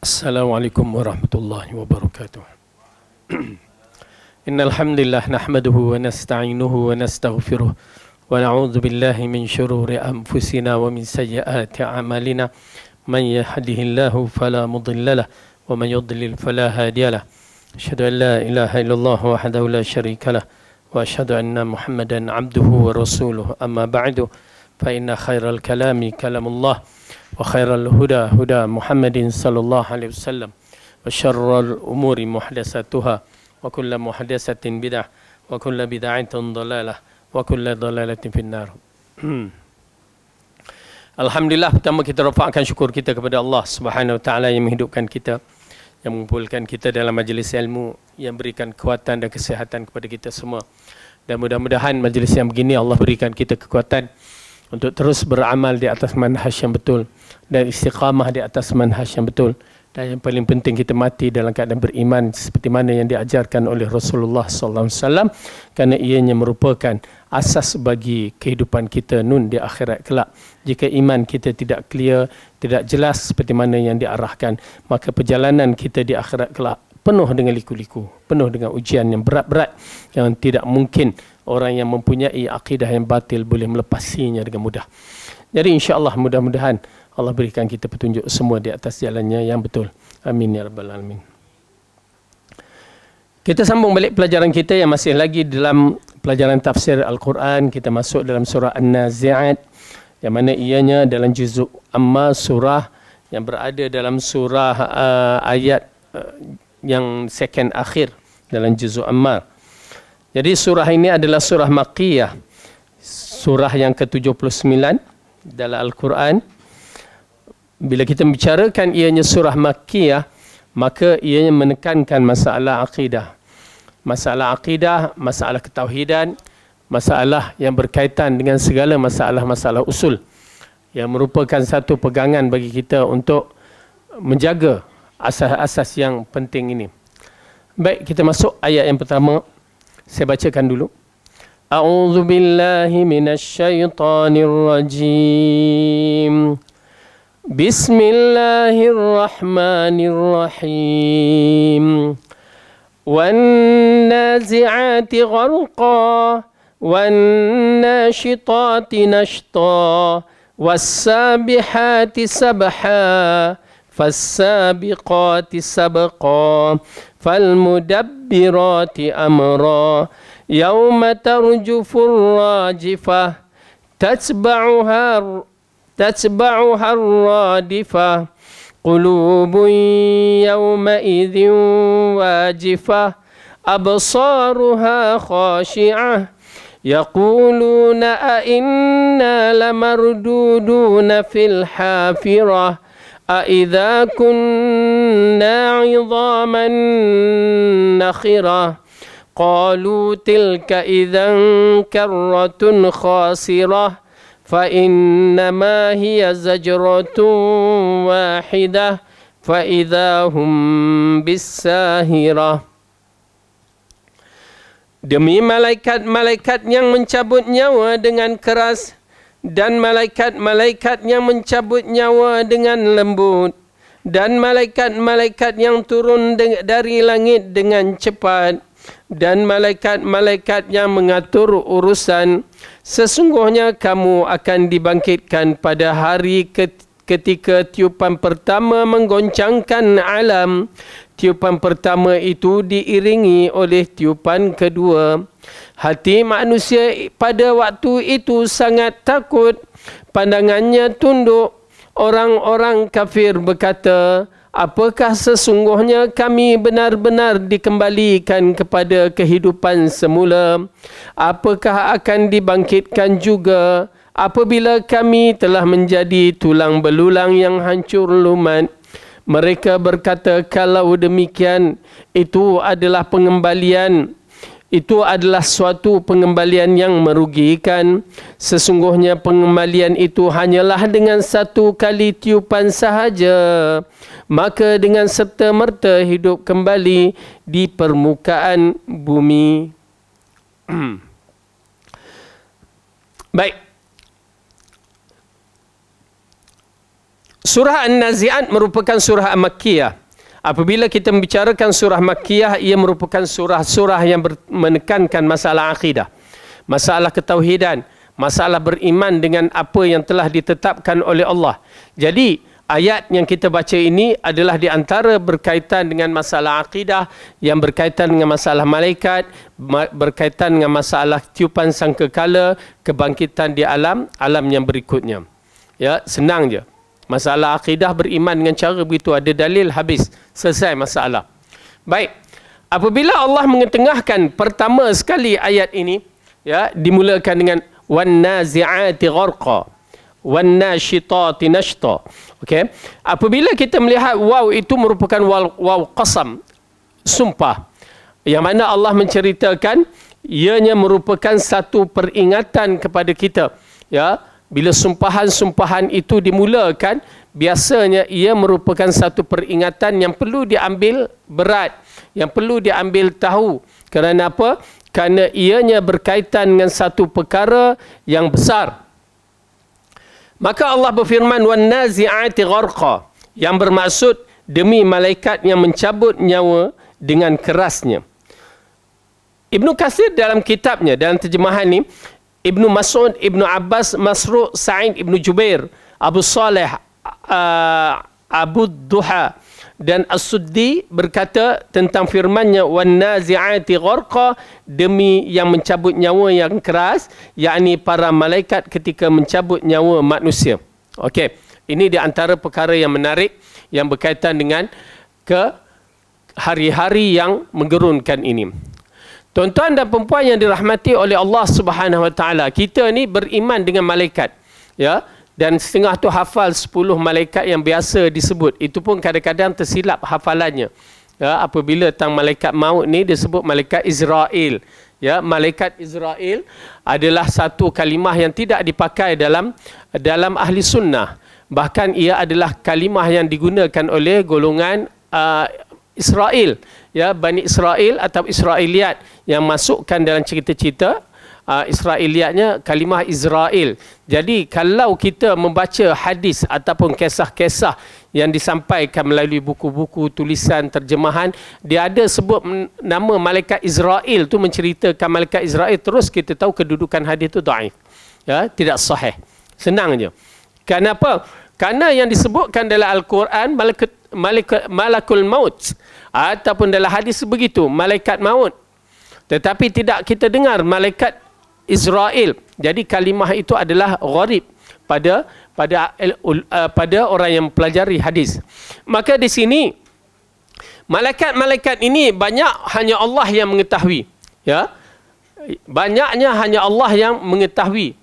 Assalamualaikum warahmatullahi wabarakatuh. Innal hamdalillah nahmaduhu wa nasta'inuhu wa nastaghfiruh wa na'udzu billahi min shururi anfusina wa min sayyiati a'malina. Man yahdihillahu fala mudilla lahu wa man yudlil fala hadiya lahu. Asyhadu an la ilaha illallah wahdahu la syarika lahu wa asyhadu anna Muhammadan 'abduhu wa rasuluhu. Amma ba'du, fa inna khairal kalami kalamullah wa khairal huda huda Muhammadin sallallahu alaihi wasallam wa syarrul umuri muhdatsatuha wa kullu muhdatsatin bid'ah wa kullu bid'atin dhalalah wa kullu dhalalatin finnar. Alhamdulillah, pertama kita rafa'kan syukur kita kepada Allah Subhanahu wa taala yang menghidupkan kita, yang mengumpulkan kita dalam majlis ilmu, yang berikan kekuatan dan kesihatan kepada kita semua. Dan mudah-mudahan majlis yang begini Allah berikan kita kekuatan untuk terus beramal di atas manhaj yang betul dan istiqamah di atas manhaj yang betul. Dan yang paling penting, kita mati dalam keadaan beriman seperti mana yang diajarkan oleh Rasulullah sallallahu alaihi wasallam, kerana ianya merupakan asas bagi kehidupan kita nun di akhirat kelak. Jika iman kita tidak clear, tidak jelas seperti mana yang diarahkan, maka perjalanan kita di akhirat kelak penuh dengan liku-liku, penuh dengan ujian yang berat-berat yang tidak mungkin orang yang mempunyai akidah yang batil boleh melepasinya dengan mudah. Jadi insya-Allah mudah-mudahan Allah berikan kita petunjuk semua di atas jalannya yang betul. Amin ya rabbal alamin. Kita sambung balik pelajaran kita yang masih lagi dalam pelajaran tafsir Al-Quran. Kita masuk dalam surah An-Nazi'at, yang mana ianya dalam juzuk Amma, surah yang berada dalam surah ayat yang second akhir dalam juzuk Ammar. Jadi surah ini adalah surah Makkiyah, surah yang ke-79 dalam Al-Quran. Bila kita bicarakan ianya surah Makkiyah, maka ianya menekankan masalah akidah. Masalah akidah, masalah ketauhidan, masalah yang berkaitan dengan segala masalah-masalah usul, yang merupakan satu pegangan bagi kita untuk menjaga asas-asas yang penting ini. Baik, kita masuk ayat yang pertama. Saya bacakan dulu. A'udzu billahi minasyaitonir rajim. Bismillahirrahmanirrahim. Wan nazi'ati gharqa wan nashitati nashta was-sabihati sabha fas-sabiqati sabqa falmudabbirati amra yawma tarjufur rajifah tatba'uha ar-radifah qulubun yawma'idhin wajifah absaruha khashi'ah yaquluna a inna lamarduduna fil hafirah أَإِذَا كُنَّا عِظَامًا نَخِرَةً قَالُوا تِلْكَ إِذًا كَرَّةٌ خَاسِرَةٌ فَإِنَّمَا هِيَ زَجْرَةٌ وَاحِدَةٌ فَإِذَا هُمْ بِالسَّاهِرَةِ. Demi malaikat-malaikat yang mencabut nyawa dengan keras dan malaikat-malaikat yang mencabut nyawa dengan lembut, dan malaikat-malaikat yang turun dari langit dengan cepat, dan malaikat-malaikat yang mengatur urusan. Sesungguhnya kamu akan dibangkitkan pada hari ketika tiupan pertama menggoncangkan alam. Tiupan pertama itu diiringi oleh tiupan kedua. Hati manusia pada waktu itu sangat takut, pandangannya tunduk. Orang-orang kafir berkata, apakah sesungguhnya kami benar-benar dikembalikan kepada kehidupan semula? Apakah akan dibangkitkan juga apabila kami telah menjadi tulang belulang yang hancur lumat? Mereka berkata, kalau demikian, itu adalah suatu pengembalian yang merugikan. Sesungguhnya pengembalian itu hanyalah dengan satu kali tiupan sahaja, maka dengan serta-merta hidup kembali di permukaan bumi. Baik. Surah An-Nazi'at merupakan surah Makkiyah. Apabila kita membicarakan surah Makkiyah, ia merupakan surah-surah yang menekankan masalah akidah, masalah ketauhidan, masalah beriman dengan apa yang telah ditetapkan oleh Allah. Jadi ayat yang kita baca ini adalah di antara berkaitan dengan masalah akidah, yang berkaitan dengan masalah malaikat, berkaitan dengan masalah tiupan sangkakala, kebangkitan di alam yang berikutnya. Ya, senang je. Masalah akidah beriman dengan cara begitu, ada dalil, habis, selesai masalah. Baik. Apabila Allah mengetengahkan pertama sekali ayat ini, ya, dimulakan dengan wan nazi'ati gharqa wan nashitati nashta. Okey. Apabila kita melihat waw itu merupakan waw qasam, sumpah, yang mana Allah menceritakan ianya merupakan satu peringatan kepada kita, ya. Bila sumpahan-sumpahan itu dimulakan, biasanya ia merupakan satu peringatan yang perlu diambil berat, yang perlu diambil tahu. Kerana apa? Kerana ianya berkaitan dengan satu perkara yang besar. Maka Allah berfirman, wan nazi'ati gharqa, yang bermaksud demi malaikat yang mencabut nyawa dengan kerasnya. Ibnu Katsir dalam kitabnya, dalam terjemahan ni, Ibnu Mas'ud, Ibnu Abbas, Masruq, Sa'id Ibnu Jubair, Abu Saleh, Abu Duha dan As-Suddi berkata tentang firmannya wan nazi'ati gharqa, demi yang mencabut nyawa yang keras, yakni para malaikat ketika mencabut nyawa manusia. Okey, ini di antara perkara yang menarik yang berkaitan dengan ke hari-hari yang menggerunkan ini. Tuan-tuan dan perempuan yang dirahmati oleh Allah Subhanahu Wa Taala, kita ni beriman dengan malaikat, ya, dan setengah tu hafal 10 malaikat yang biasa disebut. Itu pun kadang-kadang tersilap hafalannya. Ya, apabila tentang malaikat maut ni disebut malaikat Israel. Ya, malaikat Israel adalah satu kalimah yang tidak dipakai dalam ahli sunnah. Bahkan ia adalah kalimah yang digunakan oleh golongan Israel, ya, Bani Israel atau Israiliyat, yang masukkan dalam cerita-cerita Israiliyatnya kalimah Israel. Jadi kalau kita membaca hadis ataupun kisah-kisah yang disampaikan melalui buku-buku tulisan terjemahan, dia ada sebut nama malaikat Israel tu, menceritakan malaikat Israel, terus kita tahu kedudukan hadis itu dhaif, ya, tidak sahih. Senang je. Kenapa? Kerana yang disebutkan dalam Al-Quran malakul maut, ataupun dalam hadis begitu, malaikat maut. Tetapi tidak kita dengar malaikat Israel. Jadi kalimah itu adalah gharib pada orang yang mempelajari hadis. Maka di sini malaikat-malaikat ini banyak hanya Allah yang mengetahui, ya. Banyaknya hanya Allah yang mengetahui.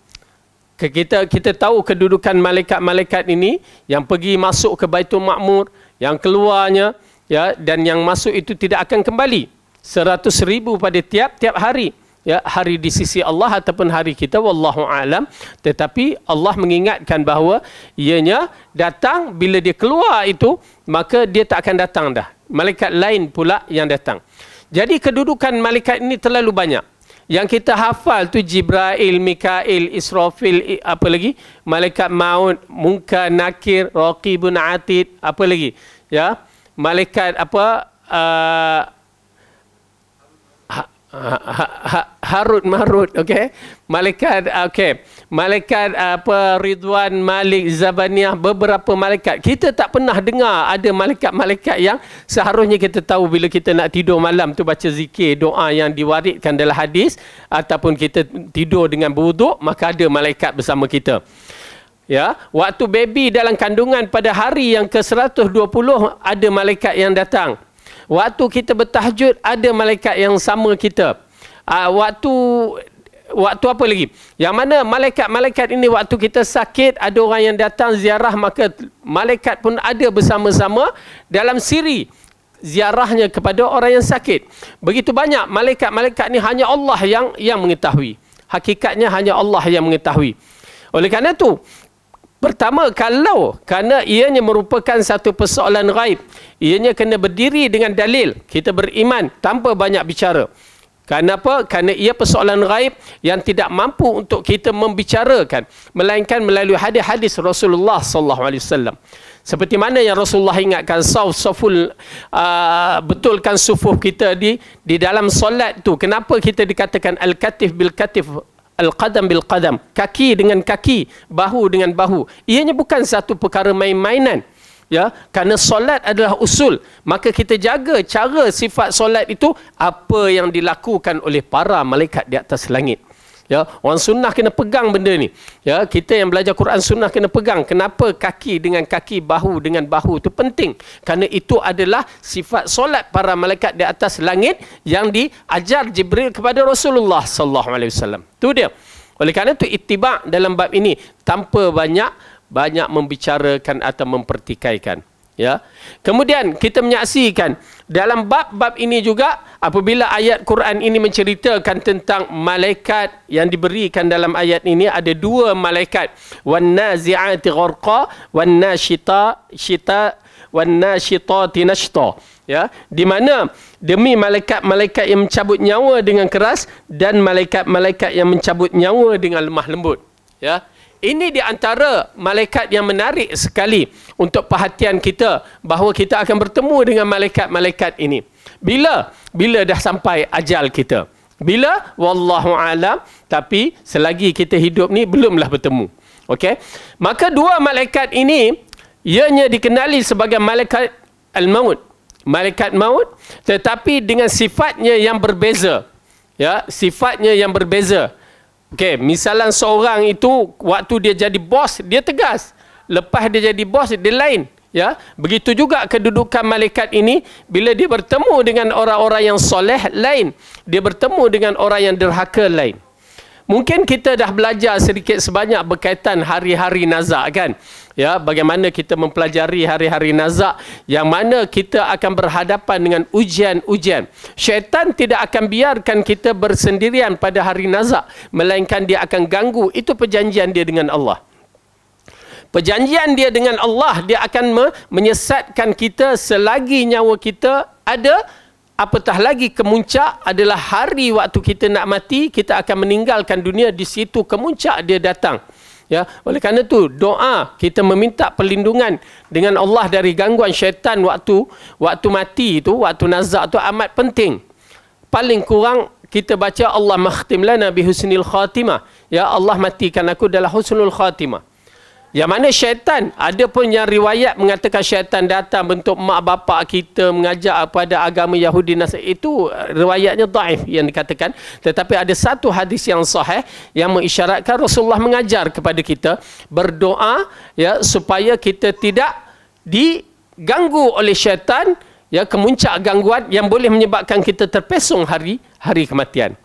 Kita tahu kedudukan malaikat-malaikat ini yang pergi masuk ke Baitul Ma'mur, yang keluarnya, ya, dan yang masuk itu tidak akan kembali. 100,000 pada tiap-tiap hari, ya, hari di sisi Allah ataupun hari kita, wallahu alam. Tetapi Allah mengingatkan bahawa ianya datang, bila dia keluar itu, maka dia tak akan datang dah. Malaikat lain pula yang datang. Jadi kedudukan malaikat ini terlalu banyak. Yang kita hafal tu Jibril, Mikail, Israfil, apa lagi? Malaikat maut, Munkar, Nakir, Raqibun, Atid, apa lagi? Ya, malaikat apa? Harut Marut, okey. Malaikat, okey. Malaikat apa, Ridwan, Malik, Zabaniyah, beberapa malaikat. Kita tak pernah dengar ada malaikat-malaikat yang seharusnya kita tahu bila kita nak tidur malam tu baca zikir, doa yang diwaritkan dalam hadis, ataupun kita tidur dengan berwuduk, maka ada malaikat bersama kita. Ya, waktu baby dalam kandungan pada hari yang ke-120 ada malaikat yang datang. Waktu kita bertahajud ada malaikat yang sama kita. Waktu apa lagi? Yang mana malaikat-malaikat ini waktu kita sakit ada orang yang datang ziarah, maka malaikat pun ada bersama-sama dalam siri ziarahnya kepada orang yang sakit. Begitu banyak malaikat-malaikat ni hanya Allah yang mengetahui. Hakikatnya hanya Allah yang mengetahui. Oleh kerana itu, pertama, kerana ianya merupakan satu persoalan ghaib, ianya kena berdiri dengan dalil. Kita beriman tanpa banyak bicara. Kenapa? Kerana ia persoalan ghaib yang tidak mampu untuk kita membicarakan, melainkan melalui hadis-hadis Rasulullah sallallahu alaihi wasallam. Seperti mana yang Rasulullah ingatkan, betulkan sufuh kita di dalam solat tu. Kenapa kita dikatakan al-katif bil katif, al-qadam bil qadam, kaki dengan kaki, bahu dengan bahu. Ianya bukan satu perkara main-mainan. Ya, kerana solat adalah usul, maka kita jaga cara sifat solat itu apa yang dilakukan oleh para malaikat di atas langit. Ya, orang sunnah kena pegang benda ni. Ya, kita yang belajar Quran sunnah kena pegang. Kenapa kaki dengan kaki, bahu dengan bahu itu penting? Kerana itu adalah sifat solat para malaikat di atas langit yang diajar Jibril kepada Rasulullah sallallahu alaihi wasallam. Tu dia. Oleh kerana itu ittiba' dalam bab ini tanpa banyak membicarakan atau mempertikaikan. Ya. Kemudian kita menyaksikan dalam bab-bab ini juga apabila ayat Quran ini menceritakan tentang malaikat yang diberikan dalam ayat ini, ada dua malaikat, wan nazi'ati gharqa wan nashitati nashta. Ya, di mana demi malaikat-malaikat yang mencabut nyawa dengan keras dan malaikat-malaikat yang mencabut nyawa dengan lemah lembut. Ya. Ini di antara malaikat yang menarik sekali untuk perhatian kita, bahawa kita akan bertemu dengan malaikat-malaikat ini. Bila dah sampai ajal kita. Bila? Wallahu alam. Tapi selagi kita hidup ni belumlah bertemu. Okey? Maka dua malaikat ini ianya dikenali sebagai malaikat al-maut. Malaikat maut, tetapi dengan sifatnya yang berbeza. Ya, sifatnya yang berbeza. Okey, misalnya seorang itu waktu dia jadi bos, dia tegas. Lepas dia jadi bos, dia lain. Ya, begitu juga kedudukan malaikat ini bila dia bertemu dengan orang-orang yang soleh, lain. Dia bertemu dengan orang yang derhaka, lain. Mungkin kita dah belajar sedikit sebanyak berkaitan hari-hari nazak, kan? Ya, bagaimana kita mempelajari hari-hari nazak yang mana kita akan berhadapan dengan ujian-ujian. Syaitan tidak akan biarkan kita bersendirian pada hari nazak, melainkan dia akan ganggu. Itu perjanjian dia dengan Allah. Perjanjian dia dengan Allah, dia akan menyesatkan kita selagi nyawa kita ada. Apatah lagi kemuncak adalah hari waktu kita nak mati, kita akan meninggalkan dunia, di situ kemuncak dia datang. Ya, oleh kerana itu doa kita meminta perlindungan dengan Allah dari gangguan syaitan waktu mati itu, waktu nazak itu amat penting. Paling kurang kita baca Allah makhtim lana bi husnil khatimah. Ya Allah, matikan aku dalam husnul khatimah. Yang mana syaitan, ada pun yang riwayat mengatakan syaitan datang bentuk mak bapak kita mengajak pada agama Yahudi Nasrani. Itu riwayatnya dhaif yang dikatakan. Tetapi ada satu hadis yang sahih yang mengisyaratkan Rasulullah mengajar kepada kita berdoa, ya, supaya kita tidak diganggu oleh syaitan, ya, kemuncak gangguan yang boleh menyebabkan kita terpesong hari kematian.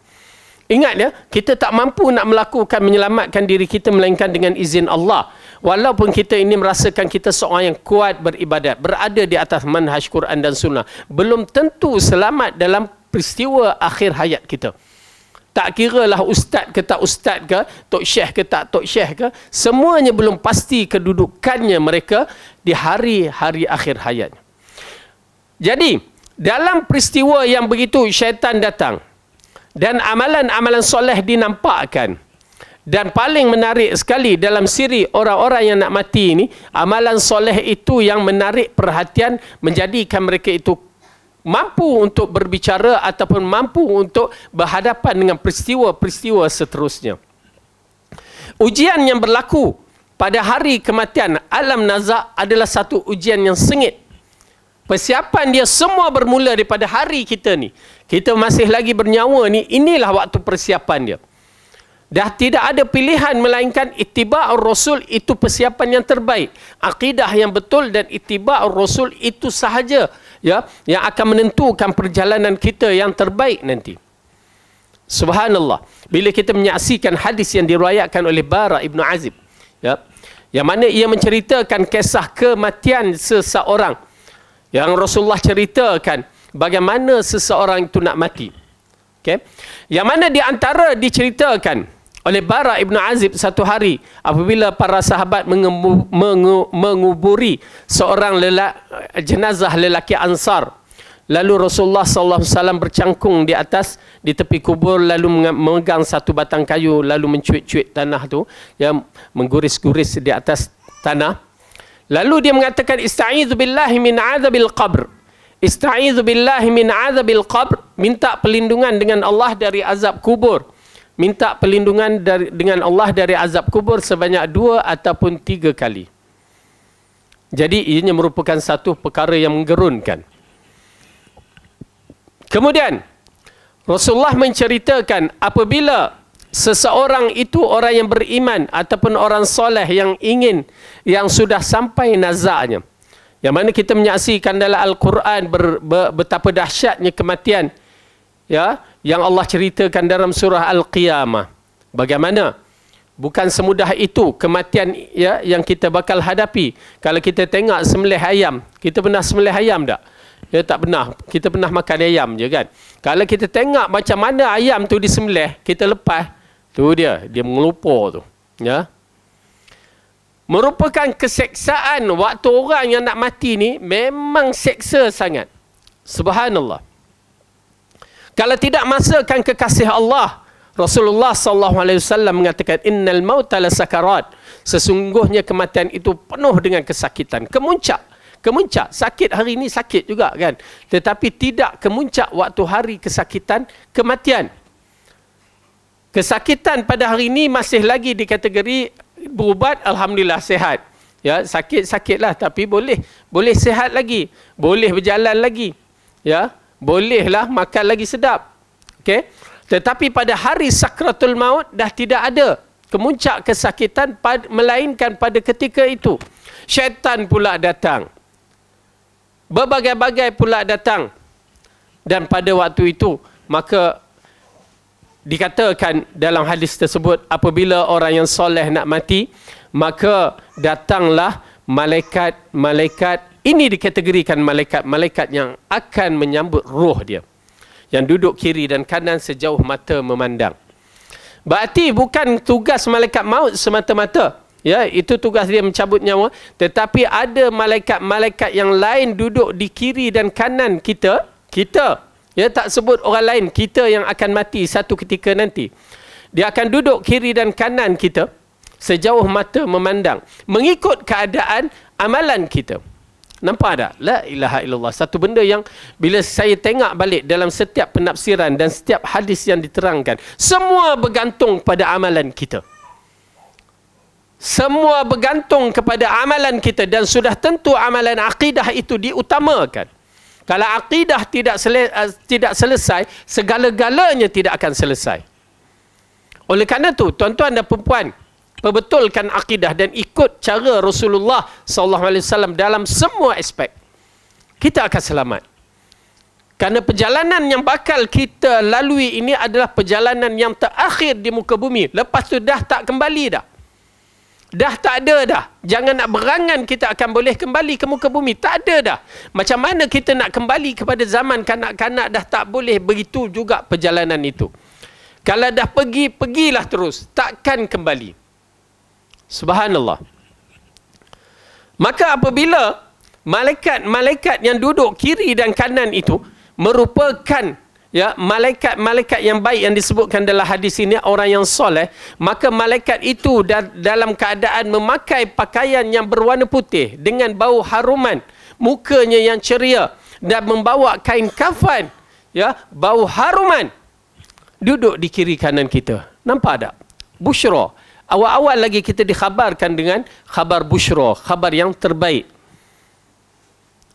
Ingat, ya, kita tak mampu nak menyelamatkan diri kita melainkan dengan izin Allah. Walaupun kita ini merasakan kita seorang yang kuat beribadat, berada di atas manhaj Quran dan Sunnah, belum tentu selamat dalam peristiwa akhir hayat kita. Tak kiralah ustaz ke tak ustaz ke, tok syekh ke tak tok syekh ke, semuanya belum pasti kedudukannya mereka di hari-hari akhir hayat. Jadi, dalam peristiwa yang begitu, syaitan datang. Dan amalan-amalan soleh dinampakkan. Dan paling menarik sekali dalam siri orang-orang yang nak mati ini, amalan soleh itu yang menarik perhatian, menjadikan mereka itu mampu untuk berbicara ataupun mampu untuk berhadapan dengan peristiwa-peristiwa seterusnya. Ujian yang berlaku pada hari kematian, alam nazak, adalah satu ujian yang sengit. Persiapan dia semua bermula daripada hari kita ni. Kita masih lagi bernyawa ni, inilah waktu persiapan dia. Dah tidak ada pilihan melainkan ittiba'ur rasul, itu persiapan yang terbaik. Akidah yang betul dan ittiba'ur rasul itu sahaja, ya, yang akan menentukan perjalanan kita yang terbaik nanti. Subhanallah. Bila kita menyaksikan hadis yang diriwayatkan oleh Bara Ibn Azib, ya, yang mana ia menceritakan kisah kematian seseorang, yang Rasulullah ceritakan bagaimana seseorang itu nak mati. Okay? Yang mana di antara diceritakan oleh Bara Ibn Azib satu hari apabila para sahabat menguburi seorang jenazah lelaki Ansar. Lalu Rasulullah SAW bercangkung di tepi kubur, lalu memegang satu batang kayu, lalu mencuit-cuit tanah tu, ya, mengguris-guris di atas tanah. Lalu dia mengatakan ista'idzu billahi min adzabil qabr. Ista'idzu billahi min adzabil qabr, minta perlindungan dengan Allah dari azab kubur. Minta perlindungan dengan Allah dari azab kubur sebanyak 2 ataupun 3 kali. Jadi ianya merupakan satu perkara yang menggerunkan. Kemudian Rasulullah menceritakan apabila seseorang itu orang yang beriman ataupun orang soleh yang sudah sampai nazaknya, yang mana kita menyaksikan dalam Al-Quran betapa dahsyatnya kematian, ya, yang Allah ceritakan dalam surah Al-Qiyamah. Bagaimana bukan semudah itu kematian, ya, yang kita bakal hadapi. Kalau kita tengok sembelih ayam, kita pernah sembelih ayam tak? Ya, tak pernah. Kita pernah makan ayam je kan. Kalau kita tengok macam mana ayam tu disembelih, kita lepas, tu dia mengelupur tu, ya. Merupakan keseksaan waktu orang yang nak mati ni, memang seksa sangat. Subhanallah. Kalau tidak masakan kekasih Allah, Rasulullah SAW mengatakan innal mauta lasakarat, sesungguhnya kematian itu penuh dengan kesakitan, kemuncak. Sakit hari ini sakit juga kan, tetapi tidak kemuncak waktu hari kesakitan kematian. Kesakitan pada hari ini masih lagi di kategori berubat, alhamdulillah sihat. Ya, sakit-sakitlah tapi boleh sihat lagi, boleh berjalan lagi. Ya, bolehlah makan lagi sedap. Okey. Tetapi pada hari sakratul maut dah tidak ada kemuncak kesakitan, melainkan pada ketika itu syaitan pula datang. Berbagai-bagai pula datang. Dan pada waktu itu, maka dikatakan dalam hadis tersebut, apabila orang yang soleh nak mati, maka datanglah malaikat-malaikat. Ini dikategorikan malaikat-malaikat yang akan menyambut roh dia, yang duduk kiri dan kanan sejauh mata memandang. Berarti bukan tugas malaikat maut semata-mata, ya, itu tugas dia mencabut nyawa, tetapi ada malaikat-malaikat yang lain duduk di kiri dan kanan kita, ya, tak sebut orang lain, kita yang akan mati satu ketika nanti. Dia akan duduk kiri dan kanan kita sejauh mata memandang, mengikut keadaan amalan kita. Nampak tak? La ilaha illallah. Satu benda yang bila saya tengok balik dalam setiap penafsiran dan setiap hadis yang diterangkan, semua bergantung pada amalan kita. Semua bergantung kepada amalan kita, dan sudah tentu amalan akidah itu diutamakan. Kalau akidah tidak selesai, segala-galanya tidak akan selesai. Oleh kerana itu, tuan-tuan dan perempuan, perbetulkan akidah dan ikut cara Rasulullah SAW dalam semua aspek. Kita akan selamat. Kerana perjalanan yang bakal kita lalui ini adalah perjalanan yang terakhir di muka bumi. Lepas tu dah tak kembali dah. Dah tak ada dah. Jangan nak berangan kita akan boleh kembali ke muka bumi. Tak ada dah. Macam mana kita nak kembali kepada zaman kanak-kanak, dah tak boleh. Begitu juga perjalanan itu. Kalau dah pergi, pergilah terus. Takkan kembali. Subhanallah. Maka apabila malaikat-malaikat yang duduk kiri dan kanan itu merupakan, ya, malaikat-malaikat yang baik yang disebutkan dalam hadis ini, orang yang soleh, maka malaikat itu dalam keadaan memakai pakaian yang berwarna putih dengan bau haruman, mukanya yang ceria, dan membawa kain kafan, ya, bau haruman, duduk di kiri kanan kita. Nampak tak? Busyra. Awal-awal lagi kita dikhabarkan dengan khabar busyra, khabar yang terbaik.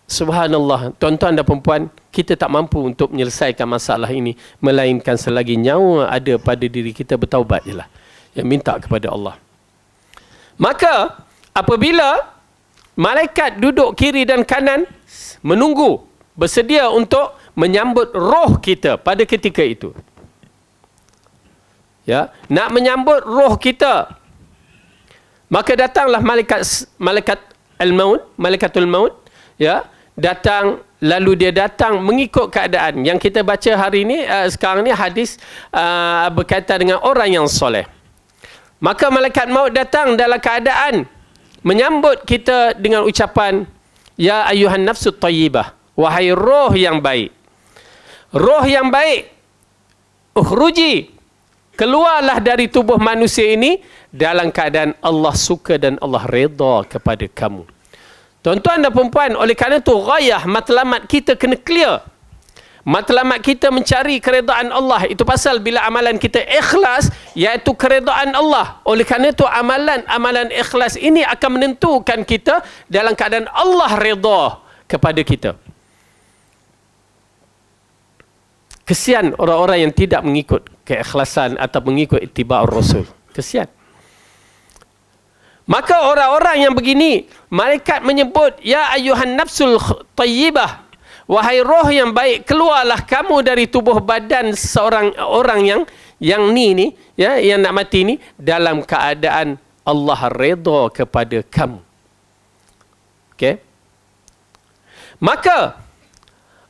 Subhanallah, tuan-tuan dan perempuan, kita tak mampu untuk menyelesaikan masalah ini, melainkan selagi nyawa ada pada diri kita, bertaubat je lah. Yang minta kepada Allah. Maka, apabila malaikat duduk kiri dan kanan, menunggu, bersedia untuk menyambut roh kita pada ketika itu. Ya, nak menyambut roh kita, maka datanglah malaikatul maut, ya, datang, lalu dia datang mengikut keadaan yang kita baca hari ini, sekarang ni hadis berkaitan dengan orang yang soleh. Maka malaikat maut datang dalam keadaan menyambut kita dengan ucapan, ya ayuhan nafsut tayyibah, wahai roh yang baik, roh yang baik, ukhruji, keluarlah dari tubuh manusia ini dalam keadaan Allah suka dan Allah redha kepada kamu. Tuan-tuan dan perempuan, oleh kerana itu ghayah matlamat kita kena clear. Matlamat kita mencari keredaan Allah. Itu pasal bila amalan kita ikhlas, iaitu keredaan Allah. Oleh kerana itu amalan ikhlas ini akan menentukan kita dalam keadaan Allah redha kepada kita. Kesian orang-orang yang tidak mengikut keikhlasan atau mengikut ittiba'ur Rasul. Kesian. Maka orang-orang yang begini, malaikat menyebut, ya ayyuhan nafsul tayyibah, wahai roh yang baik, keluarlah kamu dari tubuh badan seorang orang yang nak mati ni dalam keadaan Allah redha kepada kamu. Okey. Maka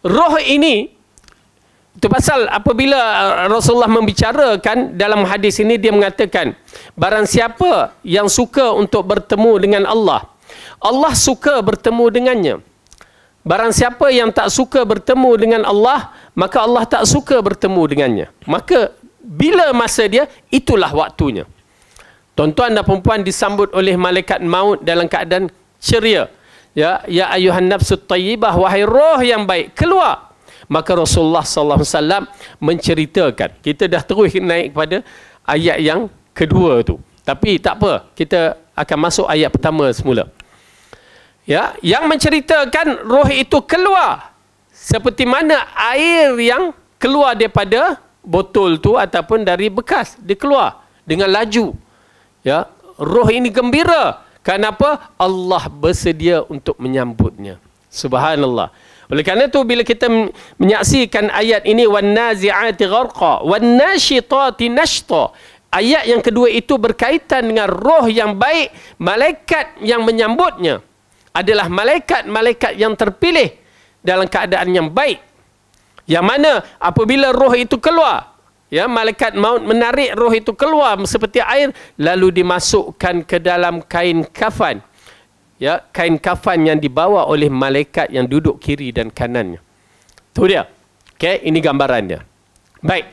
roh ini, itu pasal apabila Rasulullah membicarakan dalam hadis ini, dia mengatakan, barang siapa yang suka untuk bertemu dengan Allah, Allah suka bertemu dengannya. Barang siapa yang tak suka bertemu dengan Allah, maka Allah tak suka bertemu dengannya. Maka bila masa dia, itulah waktunya. Tuan-tuan dan perempuan disambut oleh malaikat maut dalam keadaan ceria. Ya ayuhan nafsut tayyibah, wahai roh yang baik, keluar. Maka Rasulullah SAW menceritakan. Kita dah terus naik kepada ayat yang kedua tu. Tapi tak apa, kita akan masuk ayat pertama semula. Ya, yang menceritakan roh itu keluar seperti mana air yang keluar daripada botol tu ataupun dari bekas, dia keluar dengan laju. Ya, roh ini gembira. Kenapa? Allah bersedia untuk menyambutnya. Subhanallah. Oleh kerana itu bila kita menyaksikan ayat ini, wan nazi'ati gharqa wan nashitati nashta, ayat yang kedua itu berkaitan dengan roh yang baik. Malaikat yang menyambutnya adalah malaikat-malaikat yang terpilih dalam keadaan yang baik. Yang mana apabila roh itu keluar, ya, malaikat maut menarik roh itu keluar seperti air, lalu dimasukkan ke dalam kain kafan. Ya, kain kafan yang dibawa oleh malaikat yang duduk kiri dan kanannya. Itu dia. Okey, ini gambarannya. Baik.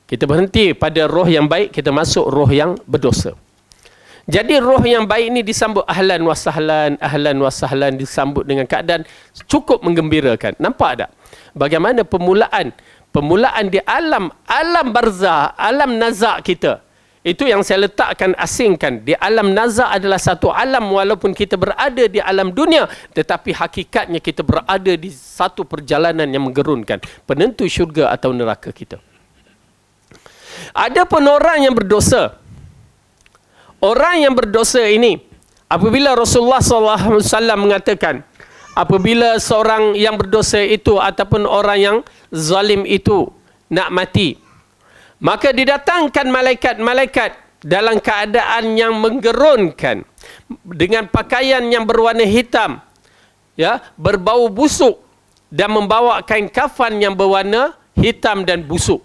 Kita berhenti pada roh yang baik, kita masuk roh yang berdosa. Jadi roh yang baik ini disambut ahlan wa sahlan, disambut dengan keadaan cukup menggembirakan. Nampak tak? Bagaimana permulaan di alam barzah, alam nazak kita. Itu yang saya letakkan, asingkan. Di alam nazak adalah satu alam, walaupun kita berada di alam dunia, tetapi hakikatnya kita berada di satu perjalanan yang menggerunkan, penentu syurga atau neraka kita. Ada pun orang yang berdosa. Orang yang berdosa ini, apabila Rasulullah SAW mengatakan, apabila seorang yang berdosa itu ataupun orang yang zalim itu nak mati, maka didatangkan malaikat-malaikat dalam keadaan yang menggerunkan, dengan pakaian yang berwarna hitam, ya, berbau busuk, dan membawa kain kafan yang berwarna hitam dan busuk.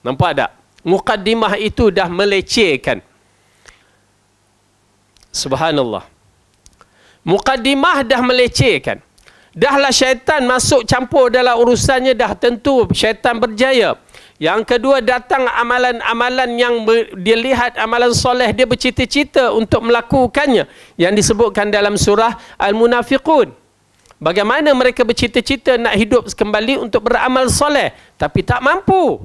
Nampak tak? Muqaddimah itu dah melecehkan. Subhanallah. Muqaddimah dah melecehkan. Dahlah syaitan masuk campur dalam urusannya, dah tentu syaitan berjaya. Yang kedua, datang amalan-amalan yang dia lihat amalan soleh, dia bercita-cita untuk melakukannya, yang disebutkan dalam surah Al-Munafiqun. Bagaimana mereka bercita-cita nak hidup kembali untuk beramal soleh, tapi tak mampu.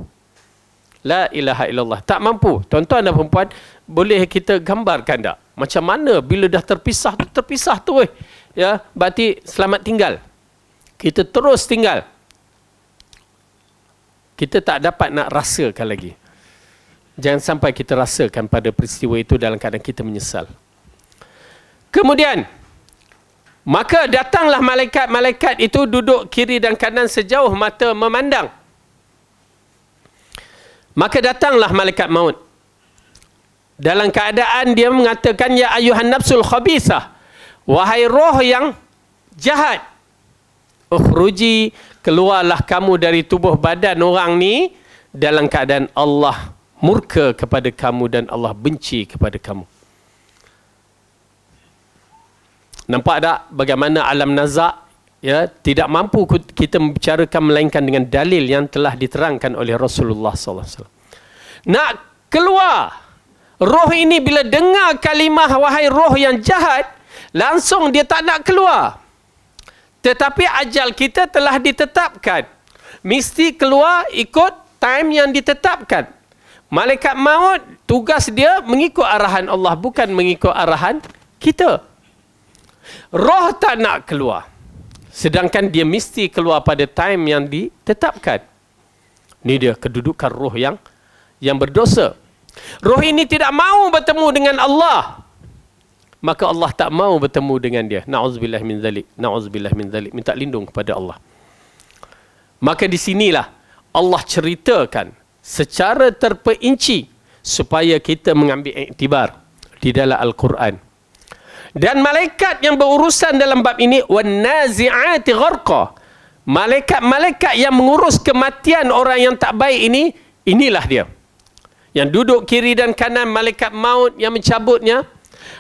La ilaha illallah, tak mampu. Tuan-tuan dan perempuan, boleh kita gambarkan tak? Macam mana bila dah terpisah tu, ya, berarti selamat tinggal. Kita terus tinggal. Kita tak dapat nak rasakan lagi. Jangan sampai kita rasakan pada peristiwa itu dalam keadaan kita menyesal. Kemudian, maka datanglah malaikat-malaikat itu duduk kiri dan kanan sejauh mata memandang. Maka datanglah malaikat maut. Dalam keadaan dia mengatakan, ya ayuhan nafsul khabithah, wahai roh yang jahat, ukhruji, keluarlah kamu dari tubuh badan orang ni dalam keadaan Allah murka kepada kamu dan Allah benci kepada kamu. Nampak tak bagaimana alam nazak, ya, tidak mampu kita membicarakan melainkan dengan dalil yang telah diterangkan oleh Rasulullah SAW. Nak keluar roh ini, bila dengar kalimah wahai roh yang jahat, Langsung dia tak nak keluar. Tetapi ajal kita telah ditetapkan. Mesti keluar ikut time yang ditetapkan. Malaikat maut, tugas dia mengikut arahan Allah, bukan mengikut arahan kita. Roh tak nak keluar. Sedangkan dia mesti keluar pada time yang ditetapkan. Ini dia kedudukan roh yang berdosa. Roh ini tidak mau bertemu dengan Allah. Maka Allah tak mau bertemu dengan dia. Na'udzubillah min zalik. Na'udzubillah min zalik. Minta lindung kepada Allah. Maka di sinilah Allah ceritakan secara terperinci supaya kita mengambil iktibar di dalam Al-Quran. Dan malaikat yang berurusan dalam bab ini, wan-nazi'ati gharqa. Malaikat-malaikat yang mengurus kematian orang yang tak baik ini, inilah dia. Yang duduk kiri dan kanan, malaikat maut yang mencabutnya.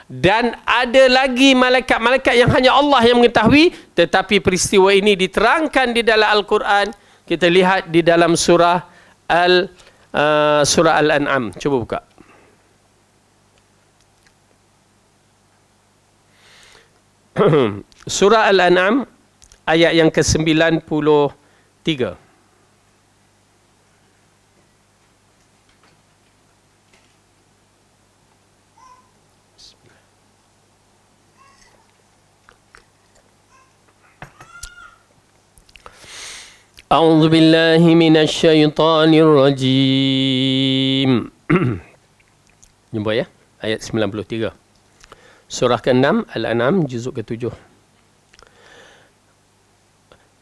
Dan ada lagi malaikat-malaikat yang hanya Allah yang mengetahui. Tetapi peristiwa ini diterangkan di dalam Al-Quran. Kita lihat di dalam surah Al-An'am. Cuba buka. Surah Al-An'am ayat yang ke-93. A'udzu billahi minasy syaithanir rajim. Jumpa ya, ayat 93. Surah ke-6 Al-An'am juzuk ke-7.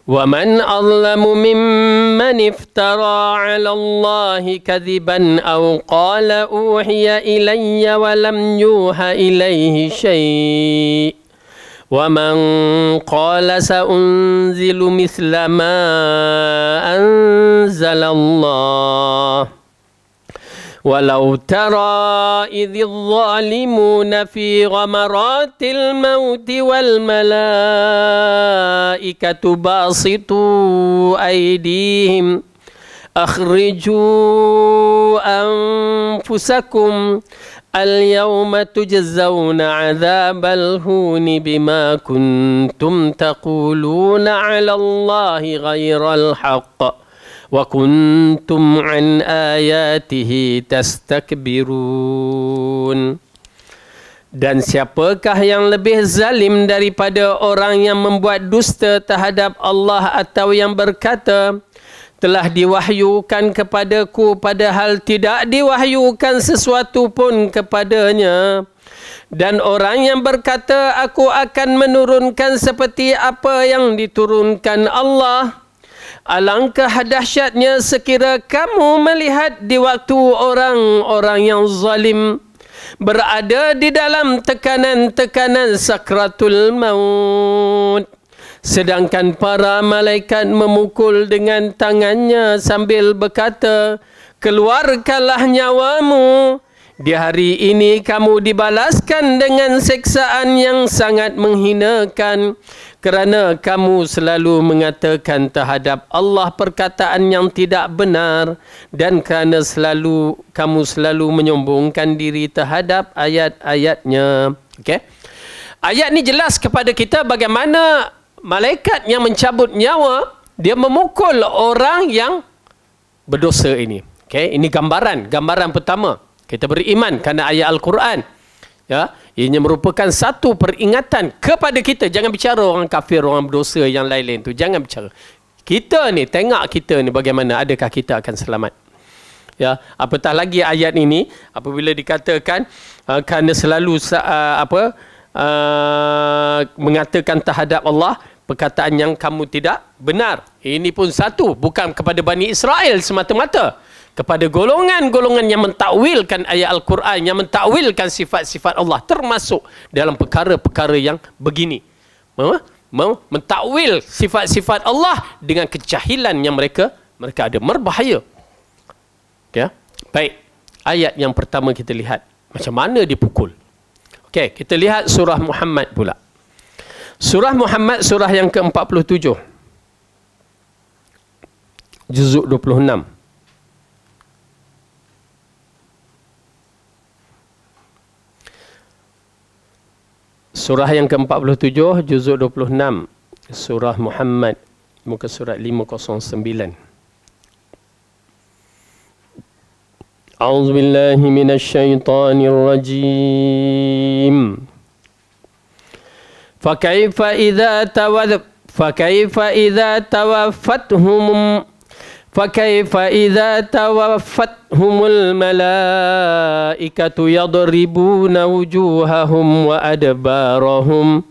Wa man azlamu mimman iftara 'ala Allahi kadhiban aw qala uhiya ilayya wa lam yuha ilayhi syai'. وَمَنْ قَالَ سَأُنْزِلُ مِثْلَ مَا أَنْزَلَ اللَّهُ وَلَوْ تَرَى إِذِ الظَّالِمُونَ فِي غَمَرَاتِ الْمَوْتِ وَالْمَلَائِكَةُ بَاسِطُو أَيْدِيهِمْ أَخْرِجُوا أَنفُسَكُمْ اليوم تجزون عذاب الهون بما كنتم تقولون على الله غير الحق وكنتم عن آياته تستكبرون. Dan siapakah yang lebih zalim daripada orang yang membuat dusta terhadap Allah atau yang berkata, telah diwahyukan kepadaku padahal tidak diwahyukan sesuatu pun kepadanya. Dan orang yang berkata, aku akan menurunkan seperti apa yang diturunkan Allah. Alangkah dahsyatnya sekira kamu melihat di waktu orang-orang yang zalim berada di dalam tekanan-tekanan sakratul maut. Sedangkan para malaikat memukul dengan tangannya sambil berkata, keluarkanlah nyawamu. Di hari ini kamu dibalaskan dengan siksaan yang sangat menghinakan. Kerana kamu selalu mengatakan terhadap Allah perkataan yang tidak benar. Dan kerana kamu selalu menyombongkan diri terhadap ayat-ayatnya. Okay? Ayat ni jelas kepada kita bagaimana malaikat yang mencabut nyawa, dia memukul orang yang berdosa ini. Okay? Ini gambaran pertama. Kita beriman kerana ayat Al-Quran. Ya, ianya merupakan satu peringatan kepada kita. Jangan bicara orang kafir, orang berdosa yang lain-lain tu. Jangan bicara. Kita ni, tengok kita ni bagaimana, adakah kita akan selamat. Ya, apatah lagi ayat ini apabila dikatakan kerana selalu mengatakan terhadap Allah perkataan yang kamu tidak benar. Ini pun satu, bukan kepada Bani Israel semata-mata. Kepada golongan-golongan yang mentakwilkan ayat Al-Quran, yang mentakwilkan sifat-sifat Allah, termasuk dalam perkara-perkara yang begini. Mentakwil sifat-sifat Allah dengan kejahilan yang mereka ada. Berbahaya. Ya? Baik. Ayat yang pertama kita lihat. Macam mana dipukul. Okey, kita lihat surah Muhammad pula. Surah Muhammad, surah yang ke-47. Juzuk 26. Surah yang ke-47, juzuk 26. Surah Muhammad, muka surat 509. A'udzu billahi minasyaitonir rajim. Fakaifa idza tawaffatuhumul malaikatu yadribuna wujuhahum wa adbarahum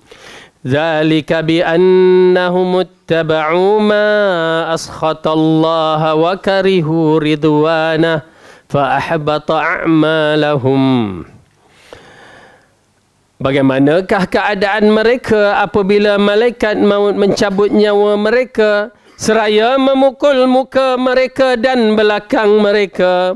dzalika bi annahum ittaba'u ma askhatallaha wa karihu ridwanah fa ahbata a'malahum. Bagaimanakah keadaan mereka apabila malaikat maut mencabut nyawa mereka seraya memukul muka mereka dan belakang mereka?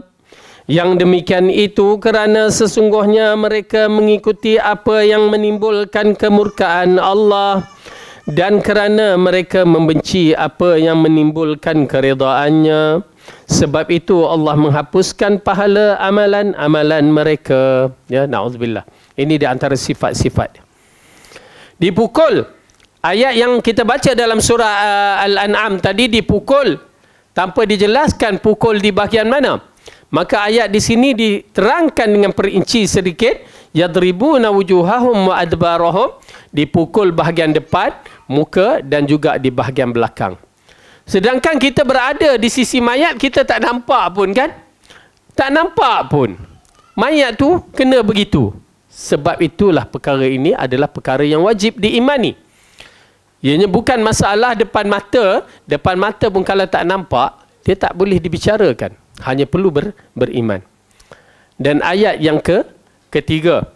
Yang demikian itu kerana sesungguhnya mereka mengikuti apa yang menimbulkan kemurkaan Allah dan kerana mereka membenci apa yang menimbulkan keredaannya. Sebab itu Allah menghapuskan pahala amalan-amalan mereka. Ya, na'udzubillah. Ini di antara sifat-sifat. Dipukul. Ayat yang kita baca dalam surah Al-An'am tadi dipukul tanpa dijelaskan pukul di bahagian mana. Maka ayat di sini diterangkan dengan perinci sedikit. Yadribuna wujuhahum wa adbarahum. Dipukul bahagian depan, muka dan juga di bahagian belakang. Sedangkan kita berada di sisi mayat, kita tak nampak pun kan? Tak nampak pun. Mayat tu kena begitu. Sebab itulah perkara ini adalah perkara yang wajib diimani. Ianya bukan masalah depan mata. Depan mata pun kalau tak nampak, dia tak boleh dibicarakan. Hanya perlu beriman. Dan ayat yang ketiga.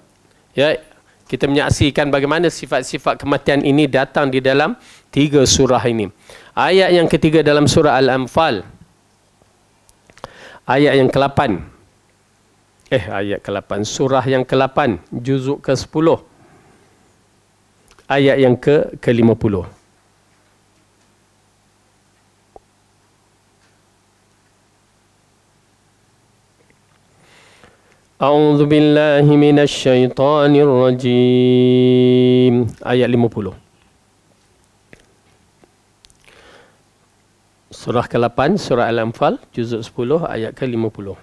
Ya, kita menyaksikan bagaimana sifat-sifat kematian ini datang di dalam 3 surah ini. Ayat yang ketiga dalam surah Al-Anfal. Ayat yang ke-8. Ayat ke-8. Surah yang ke-8. Juzuk ke-10. Ayat yang ke-50. A'udzu billahi minasyaitonir rajim. Ayat 50. Surah ke-8, surah Al-Anfal, juzuk 10, ayat ke-50.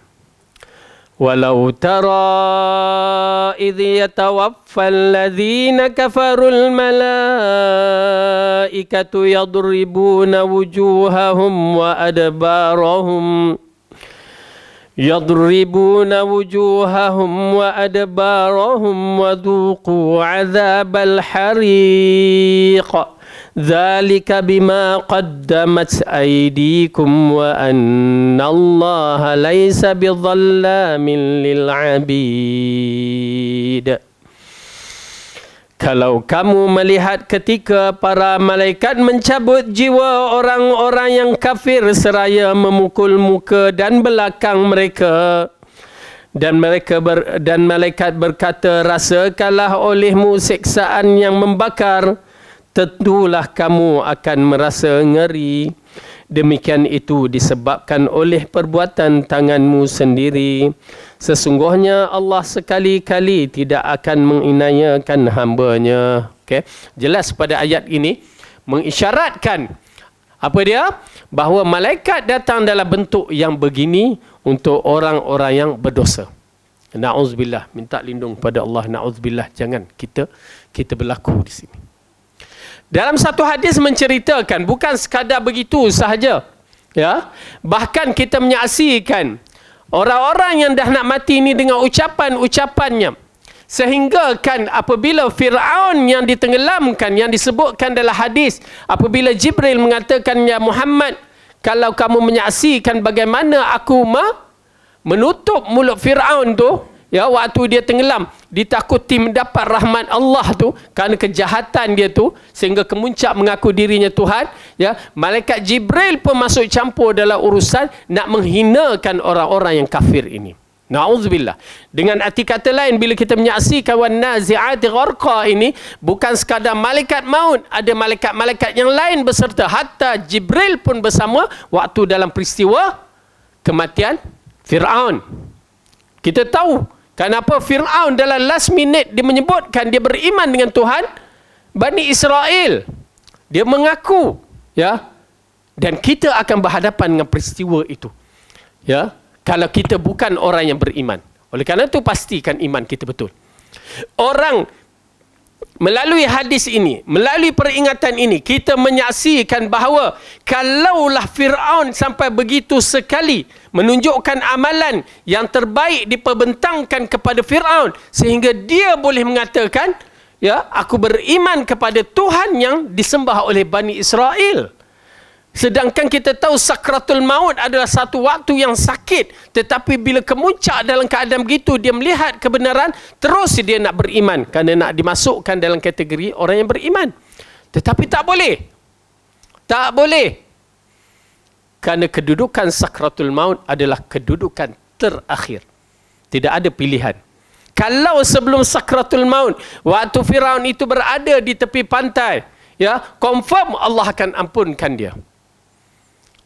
Walau tara idh yatawaffal ladzina kafarul malaikatu yadribuna wujuhahum wa adbarahum. Yadribuna wujuhahum wa adbarahum wa dhuqu 'adzabal hariq. Dzalika bima qaddamat aydikum wa annallaha laisa bidzallamin lil 'abid. Kalau kamu melihat ketika para malaikat mencabut jiwa orang-orang yang kafir seraya memukul muka dan belakang mereka, dan malaikat berkata, rasakanlah olehmu siksaan yang membakar, tentulah kamu akan merasa ngeri. Demikian itu disebabkan oleh perbuatan tanganmu sendiri. Sesungguhnya Allah sekali-kali tidak akan menginayahkan hamba-Nya. Okay. Jelas pada ayat ini mengisyaratkan apa dia? Bahawa malaikat datang dalam bentuk yang begini untuk orang-orang yang berdosa. Na'udzubillah, minta lindung pada Allah. Na'udzubillah, jangan kita berlaku di sini. Dalam satu hadis menceritakan bukan sekadar begitu sahaja, ya, bahkan kita menyaksikan orang-orang yang dah nak mati ini dengan ucapan-ucapannya, sehingga kan apabila Fir'aun yang ditenggelamkan, yang disebutkan dalam hadis, apabila Jibril mengatakan, ya Muhammad, kalau kamu menyaksikan bagaimana aku menutup mulut Fir'aun tu, ya, waktu dia tenggelam, ditakuti mendapat rahmat Allah tu kerana kejahatan dia tu, sehingga kemuncak mengaku dirinya Tuhan, ya, malaikat Jibril pun masuk campur dalam urusan nak menghinakan orang-orang yang kafir ini. Na'udzubillah. Dengan arti kata lain, bila kita menyaksikan wan nazi'ati gharqa ini, bukan sekadar malaikat maut, ada malaikat-malaikat yang lain berserta, hatta Jibril pun bersama waktu dalam peristiwa kematian Fir'aun. Kita tahu Kenapa Fir'aun dalam last minute dia menyebutkan dia beriman dengan Tuhan Bani Israel. Dia mengaku, ya. Dan kita akan berhadapan dengan peristiwa itu. Ya, kalau kita bukan orang yang beriman. Oleh kerana itu pastikan iman kita betul. Orang melalui hadis ini, melalui peringatan ini, kita menyaksikan bahawa kalaulah Fir'aun sampai begitu sekali menunjukkan amalan yang terbaik diperbentangkan kepada Fir'aun sehingga dia boleh mengatakan, ya, aku beriman kepada Tuhan yang disembah oleh Bani Israel. Sedangkan kita tahu sakratul maut adalah satu waktu yang sakit. Tetapi bila kemuncak dalam keadaan begitu, dia melihat kebenaran, terus dia nak beriman. Kerana nak dimasukkan dalam kategori orang yang beriman. Tetapi tak boleh. Tak boleh. Kerana kedudukan sakratul maut adalah kedudukan terakhir. Tidak ada pilihan. Kalau sebelum sakratul maut, waktu Firaun itu berada di tepi pantai, ya, confirm Allah akan ampunkan dia.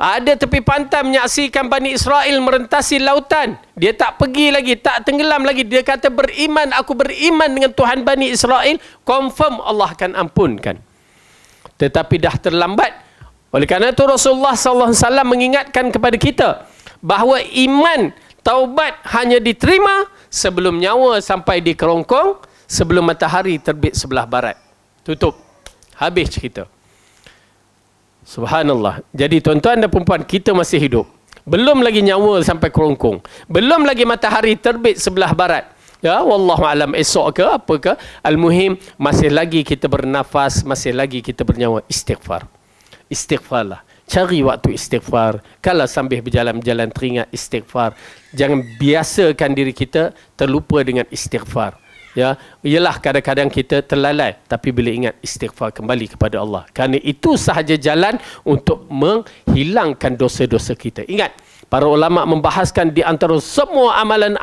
Ada tepi pantai menyaksikan Bani Israel merentasi lautan. Dia tak pergi lagi, tak tenggelam lagi. Dia kata beriman, aku beriman dengan Tuhan Bani Israel. Confirm Allah akan ampunkan. Tetapi dah terlambat. Oleh kerana itu Rasulullah SAW mengingatkan kepada kita bahawa iman, taubat hanya diterima sebelum nyawa sampai di kerongkong, sebelum matahari terbit sebelah barat. Tutup. Habis cerita. Subhanallah. Jadi tuan-tuan dan perempuan, kita masih hidup. Belum lagi nyawa sampai kerongkong. Belum lagi matahari terbit sebelah barat. Ya, wallahu alam esok ke apa ke. Al-muhim, masih lagi kita bernafas, masih lagi kita bernyawa. Istighfar. Istighfarlah. Cari waktu istighfar. Kalau sambil berjalan-jalan teringat istighfar. Jangan biasakan diri kita terlupa dengan istighfar. Ya, ialah kadang-kadang kita terlalai, tapi bila ingat istighfar kembali kepada Allah. Kerana itu sahaja jalan untuk menghilangkan dosa-dosa kita. Ingat, para ulama membahaskan di antara semua amalan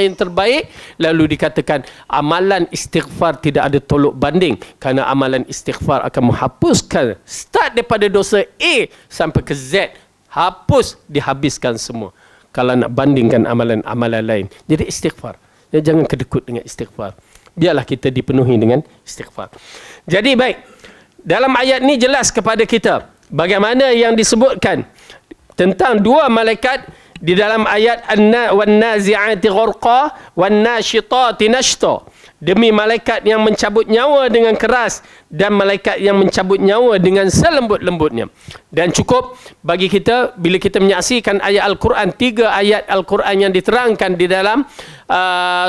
yang terbaik, lalu dikatakan amalan istighfar tidak ada tolok banding, kerana amalan istighfar akan menghapuskan start daripada dosa A sampai ke Z, hapus, dihabiskan semua kalau nak bandingkan amalan-amalan lain. Jadi istighfar. Ya, jangan kedekut dengan istighfar. Biarlah kita dipenuhi dengan istighfar. Jadi baik, dalam ayat ni jelas kepada kita bagaimana yang disebutkan tentang dua malaikat di dalam ayat wan-nazi'ati gharqa wan-nashitati nashta. Demi malaikat yang mencabut nyawa dengan keras dan malaikat yang mencabut nyawa dengan selembut-lembutnya. Dan cukup bagi kita bila kita menyaksikan ayat Al-Quran, 3 ayat Al-Quran yang diterangkan di dalam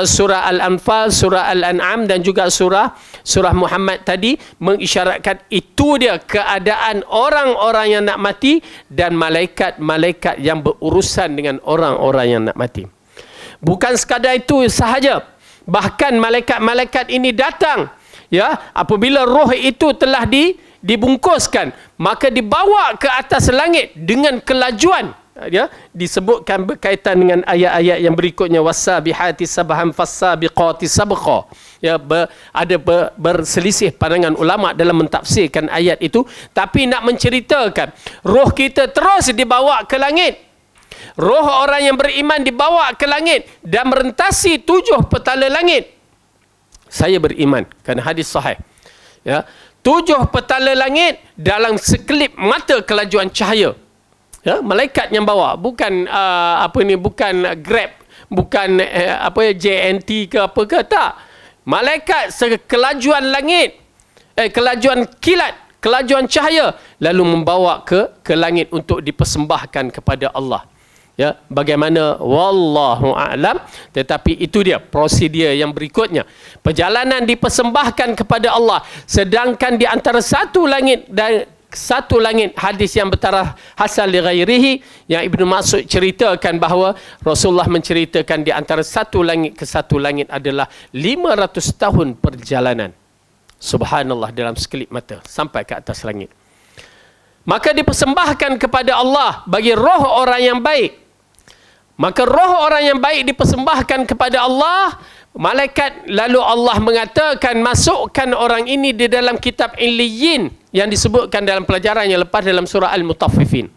surah Al-Anfal, surah Al-An'am dan juga surah Muhammad tadi, mengisyaratkan itu dia keadaan orang-orang yang nak mati dan malaikat-malaikat yang berurusan dengan orang-orang yang nak mati. Bukan sekadar itu sahaja. Bahkan malaikat-malaikat ini datang, ya, apabila roh itu telah dibungkuskan, maka dibawa ke atas langit dengan kelajuan, ya, disebutkan berkaitan dengan ayat-ayat yang berikutnya, wasabihati sabhan fasabiqati sabqa. Ya, berselisih pandangan ulama dalam mentafsirkan ayat itu, tapi nak menceritakan roh kita terus dibawa ke langit. Roh orang yang beriman dibawa ke langit dan merentasi 7 petala langit. Saya beriman kerana hadis sahih. Ya, 7 petala langit dalam sekelip mata kelajuan cahaya. Ya, malaikat yang bawa, bukan bukan Grab, bukan JNT ke apa ke, tak. Malaikat sekelajuan langit, kelajuan kilat, kelajuan cahaya, lalu membawa ke langit untuk dipersembahkan kepada Allah. Ya, bagaimana wallahu a'lam, tetapi itu dia prosedur yang berikutnya. Perjalanan dipersembahkan kepada Allah, sedangkan di antara satu langit dan satu langit, hadis yang bertaraf hasan li ghairihi yang Ibnu Mas'ud ceritakan bahawa Rasulullah menceritakan di antara satu langit ke satu langit adalah 500 tahun perjalanan. Subhanallah, dalam sekelip mata sampai ke atas langit. Maka dipersembahkan kepada Allah bagi roh orang yang baik. Maka roh orang yang baik dipersembahkan kepada Allah. Malaikat, lalu Allah mengatakan, masukkan orang ini di dalam kitab Illiyin yang disebutkan dalam pelajaran yang lepas dalam surah Al-Mutaffifin.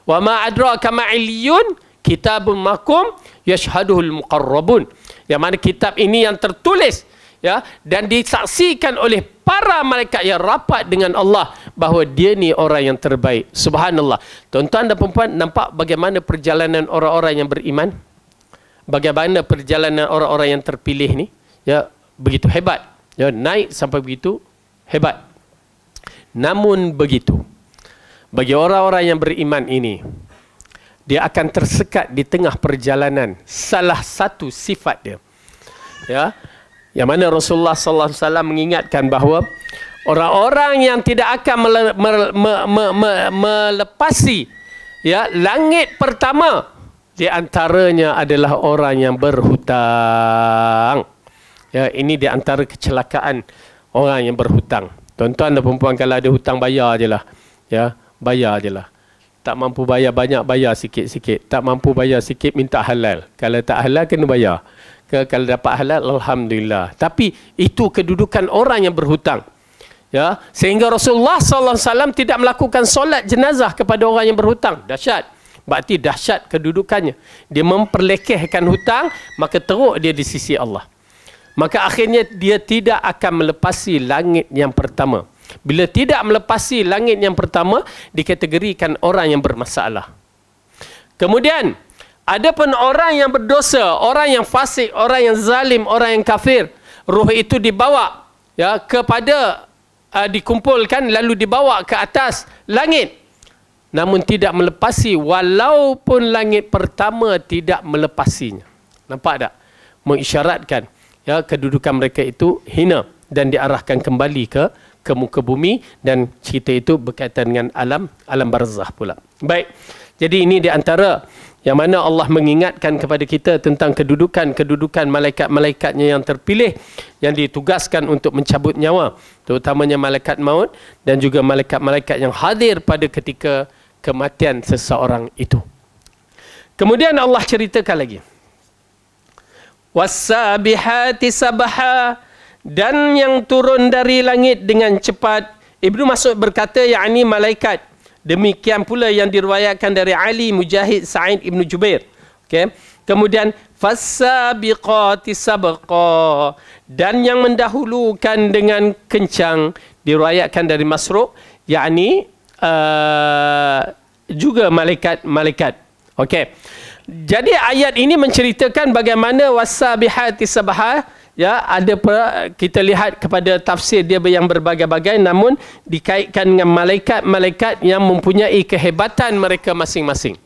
Wa ma adraka ma Illiyun kitabun makum yashhaduhul muqarrabun. Yang mana kitab ini yang tertulis, ya, dan disaksikan oleh para malaikat yang rapat dengan Allah bahawa dia ni orang yang terbaik. Subhanallah. Tuan-tuan dan puan-puan, nampak bagaimana perjalanan orang-orang yang beriman? Bagaimana perjalanan orang-orang yang terpilih ni? Ya, begitu hebat. Ya, naik sampai begitu hebat. Namun begitu, bagi orang-orang yang beriman ini, dia akan tersekat di tengah perjalanan. Salah satu sifat dia, ya, yang mana Rasulullah sallallahu alaihi wasallam mengingatkan bahawa orang-orang yang tidak akan melepasi, ya, langit pertama, di antaranya adalah orang yang berhutang. Ya, ini di antara kecelakaan orang yang berhutang. Tuan-tuan dan perempuan, kalau ada hutang, bayar je lah. Ya, bayar je lah. Tak mampu bayar banyak, bayar sikit-sikit. Tak mampu bayar sikit, minta halal. Kalau tak halal, kena bayar. Kalau dapat halal, alhamdulillah. Tapi itu kedudukan orang yang berhutang. Ya, sehingga Rasulullah SAW tidak melakukan solat jenazah kepada orang yang berhutang. Dahsyat. Berarti dahsyat kedudukannya. Dia memperlekehkan hutang, maka teruk dia di sisi Allah. Maka akhirnya dia tidak akan melepasi langit yang pertama. Bila tidak melepasi langit yang pertama, dikategorikan orang yang bermasalah. Kemudian, ada pun orang yang berdosa, orang yang fasik, orang yang zalim, orang yang kafir. Ruh itu dibawa, ya, kepada dikumpulkan lalu dibawa ke atas langit. Namun tidak melepasi, walaupun langit pertama tidak melepasinya. Nampak tak? Mengisyaratkan, ya, kedudukan mereka itu hina dan diarahkan kembali ke muka bumi, dan cerita itu berkaitan dengan alam barzah pula. Baik. Jadi ini di antara yang mana Allah mengingatkan kepada kita tentang kedudukan malaikat-malaikatnya yang terpilih, yang ditugaskan untuk mencabut nyawa, terutamanya malaikat maut dan juga malaikat-malaikat yang hadir pada ketika kematian seseorang itu. Kemudian Allah ceritakan lagi, was-sabihati sabha, dan yang turun dari langit dengan cepat. Ibnu Mas'ud berkata, yakni malaikat. Demikian pula yang diriwayatkan dari Ali, Mujahid, Sa'id Ibnu Jubair. Okay. Kemudian fas-sabiqati sabqa, dan yang mendahulukan dengan kencang, diriwayatkan dari Masruq, yakni juga malaikat-malaikat. Okey. Jadi ayat ini menceritakan bagaimana was-sabihati sabha, ya, ada kita lihat kepada tafsir dia yang berbagai-bagai, namun dikaitkan dengan malaikat-malaikat yang mempunyai kehebatan mereka masing-masing.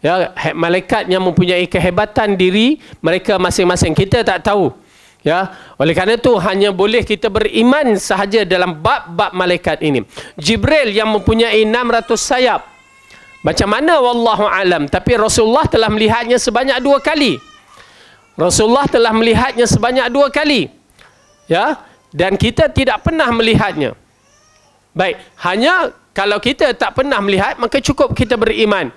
Ya, malaikat yang mempunyai kehebatan diri mereka masing-masing. Kita tak tahu. Ya, oleh kerana itu hanya boleh kita beriman sahaja dalam bab-bab malaikat ini. Jibril yang mempunyai 600 sayap. Macam mana wallahu alam, tapi Rasulullah telah melihatnya sebanyak 2 kali. Rasulullah telah melihatnya sebanyak 2 kali. Ya, dan kita tidak pernah melihatnya. Baik, hanya kalau kita tak pernah melihat, maka cukup kita beriman.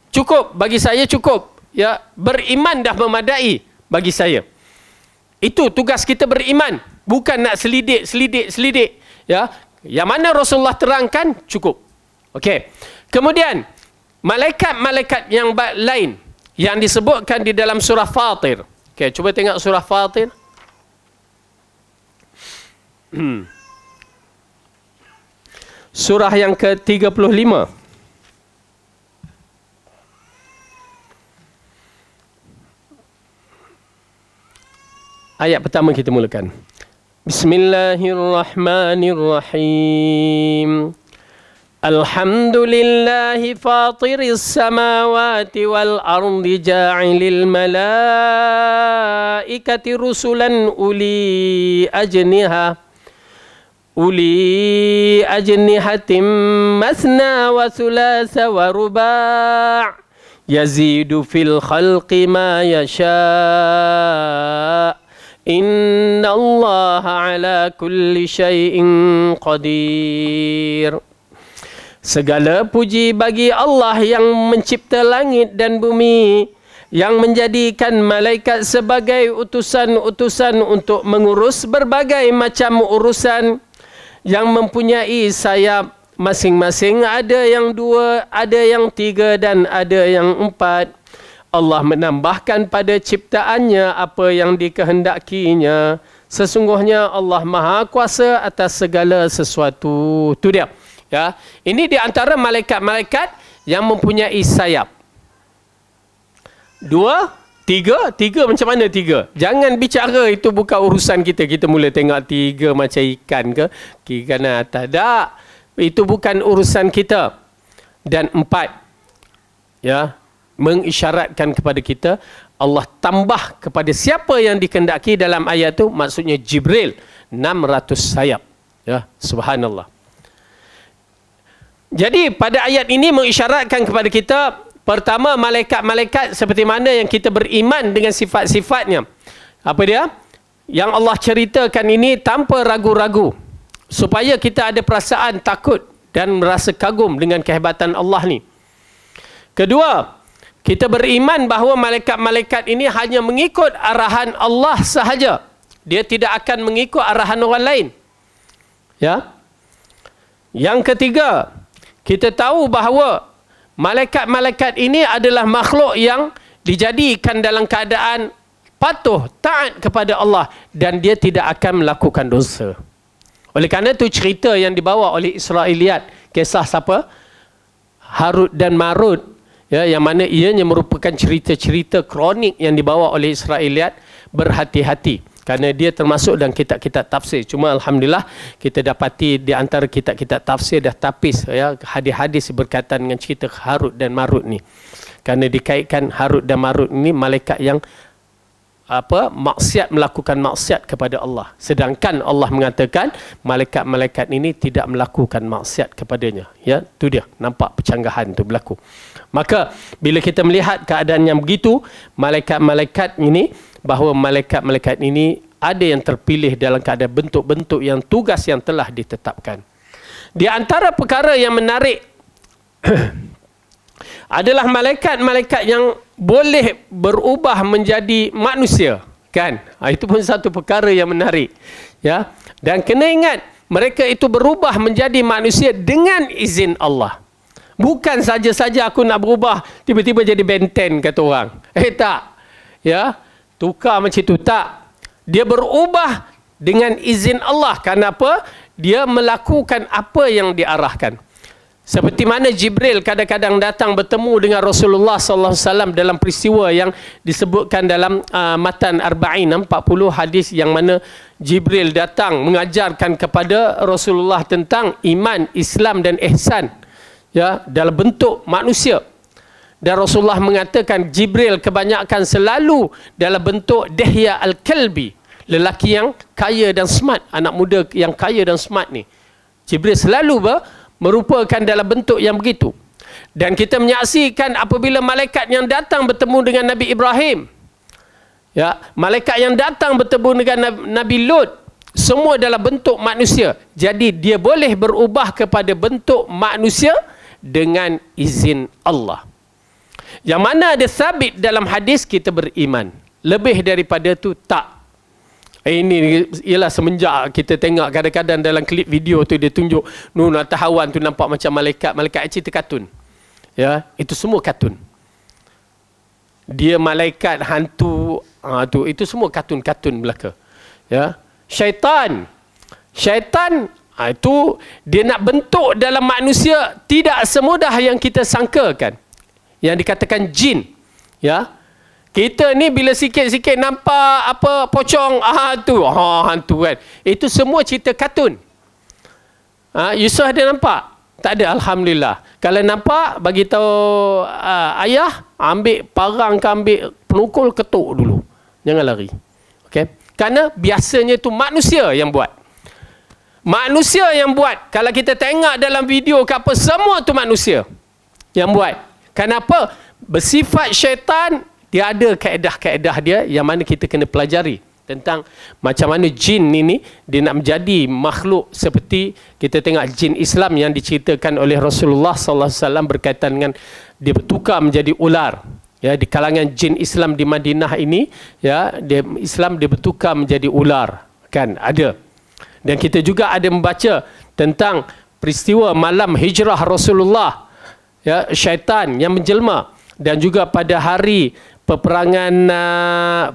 Cukup, bagi saya cukup. Ya, beriman dah memadai bagi saya. Itu tugas kita beriman, bukan nak selidik. Ya, yang mana Rasulullah terangkan cukup. Okey. Kemudian malaikat-malaikat yang lain yang disebutkan di dalam surah Fatir. Okey, cuba tengok surah Fatir. Surah yang ke-35. Ayat pertama kita mulakan. Bismillahirrahmanirrahim. Alhamdulillahi fatiris samawati wal ardi ja'ilil malaikati rusulan uli ajnihatim masna wa thulatha wa ruba' yazidu fil khalqi ma yasha'. Inna Allah ala kulli syai'in qadir. Segala puji bagi Allah yang mencipta langit dan bumi, yang menjadikan malaikat sebagai utusan-utusan untuk mengurus berbagai macam urusan, yang mempunyai sayap masing-masing, ada yang 2, ada yang 3 dan ada yang 4. Allah menambahkan pada ciptaannya apa yang dikehendakinya. Sesungguhnya Allah Maha Kuasa atas segala sesuatu. Itu dia. Ya, ini di antara malaikat-malaikat yang mempunyai sayap. 2, 3, 3 macam mana 3? Jangan bicara itu bukan urusan kita. Kita mula tengok 3 macam ikan ke kiri kanan atas. Tak. Itu bukan urusan kita. Dan 4, ya, mengisyaratkan kepada kita Allah tambah kepada siapa yang dikehendaki dalam ayat itu, maksudnya Jibril 600 sayap. Ya, subhanallah. Jadi pada ayat ini mengisyaratkan kepada kita, pertama, malaikat-malaikat seperti mana yang kita beriman dengan sifat-sifatnya. Apa dia? Yang Allah ceritakan ini tanpa ragu-ragu, supaya kita ada perasaan takut dan merasa kagum dengan kehebatan Allah ni. Kedua, kita beriman bahawa malaikat-malaikat ini hanya mengikut arahan Allah sahaja. Dia tidak akan mengikut arahan orang lain. Ya. Yang ketiga, kita tahu bahawa malaikat-malaikat ini adalah makhluk yang dijadikan dalam keadaan patuh, taat kepada Allah, dan dia tidak akan melakukan dosa. Oleh kerana itu cerita yang dibawa oleh Israiliyat, kisah siapa? Harut dan Marut, ya, yang mana ianya merupakan cerita-cerita kronik yang dibawa oleh Israiliyat. Berhati-hati kerana dia termasuk dalam kitab-kitab tafsir. Cuma alhamdulillah kita dapati di antara kitab-kitab tafsir dah tapis, ya, hadis-hadis berkaitan dengan cerita Harut dan Marut ni. Kerana dikaitkan Harut dan Marut ini malaikat yang melakukan maksiat kepada Allah. Sedangkan Allah mengatakan malaikat-malaikat ini tidak melakukan maksiat kepadanya. Ya, tu dia, nampak percanggahan tu berlaku. Maka bila kita melihat keadaan yang begitu, malaikat-malaikat ini, bahawa malaikat-malaikat ini ada yang terpilih dalam keadaan bentuk-bentuk yang tugas yang telah ditetapkan. Di antara perkara yang menarik adalah malaikat-malaikat yang boleh berubah menjadi manusia, kan? Itu pun satu perkara yang menarik, ya. Dan kena ingat, mereka itu berubah menjadi manusia dengan izin Allah. Bukan saja-saja aku nak berubah tiba-tiba jadi benten, kata orang. Tak. Ya, tukar macam itu, tak. Dia berubah dengan izin Allah. Kenapa? Dia melakukan apa yang diarahkan. Seperti mana Jibril kadang-kadang datang bertemu dengan Rasulullah SAW dalam peristiwa yang disebutkan dalam Matan Arba'in, 40 hadis yang mana Jibril datang mengajarkan kepada Rasulullah tentang iman, Islam dan ihsan, ya, dalam bentuk manusia. Dan Rasulullah mengatakan Jibril kebanyakan selalu dalam bentuk Dihya Al-Kalbi, lelaki yang kaya dan smart, anak muda yang kaya dan smart ni. Jibril selalu merupakan dalam bentuk yang begitu. Dan kita menyaksikan apabila malaikat yang datang bertemu dengan Nabi Ibrahim, ya, malaikat yang datang bertemu dengan Nabi Lut, semua dalam bentuk manusia. Jadi dia boleh berubah kepada bentuk manusia dengan izin Allah. Yang mana ada sabit dalam hadis, kita beriman. Lebih daripada tu tak. Ini ialah semenjak kita tengok kadang-kadang dalam klip video tu dia tunjuk Nun Atahawan tu nampak macam malaikat cerita kartun. Ya, itu semua kartun. Dia malaikat hantu, tu itu semua kartun-kartun belaka. Ya, syaitan itu dia nak bentuk dalam manusia tidak semudah yang kita sangkakan. Yang dikatakan jin, ya. Kita ni bila sikit-sikit nampak apa pocong, hantu kan. Itu semua cerita kartun. Yusuf ada nampak? Tak ada, alhamdulillah. Kalau nampak, bagi tahu ayah, ambil parang ke ambil penukul, ketuk dulu. Jangan lari. Okey? Kerana biasanya itu manusia yang buat. Manusia yang buat. Kalau kita tengok dalam video ke apa, semua tu manusia yang buat. Kenapa? Bersifat syaitan, dia ada kaedah-kaedah dia yang mana kita kena pelajari tentang macam mana jin ini dia nak menjadi makhluk seperti kita tengok jin Islam yang diceritakan oleh Rasulullah SAW berkaitan dengan dia bertukar menjadi ular. Ya, di kalangan jin Islam di Madinah ini, ya, Islam dia bertukar menjadi ular, kan, ada. Dan kita juga ada membaca tentang peristiwa malam hijrah Rasulullah, ya, syaitan yang menjelma. dan juga pada hari peperangan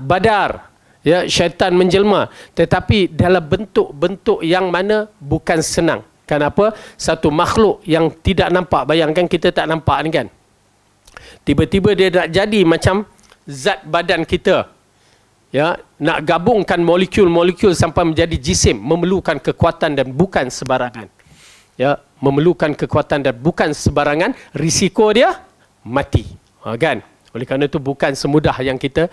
Badar, ya, syaitan menjelma, tetapi dalam bentuk-bentuk yang mana bukan senang. Kenapa? Satu makhluk yang tidak nampak, bayangkan kita tak nampak ni kan, tiba-tiba dia nak jadi macam zat badan kita, ya, nak gabungkan molekul-molekul sampai menjadi jisim, memerlukan kekuatan dan bukan sebarangan. Ya, memerlukan kekuatan dan bukan sebarangan, risiko dia mati. Kan? Oleh kerana itu bukan semudah yang kita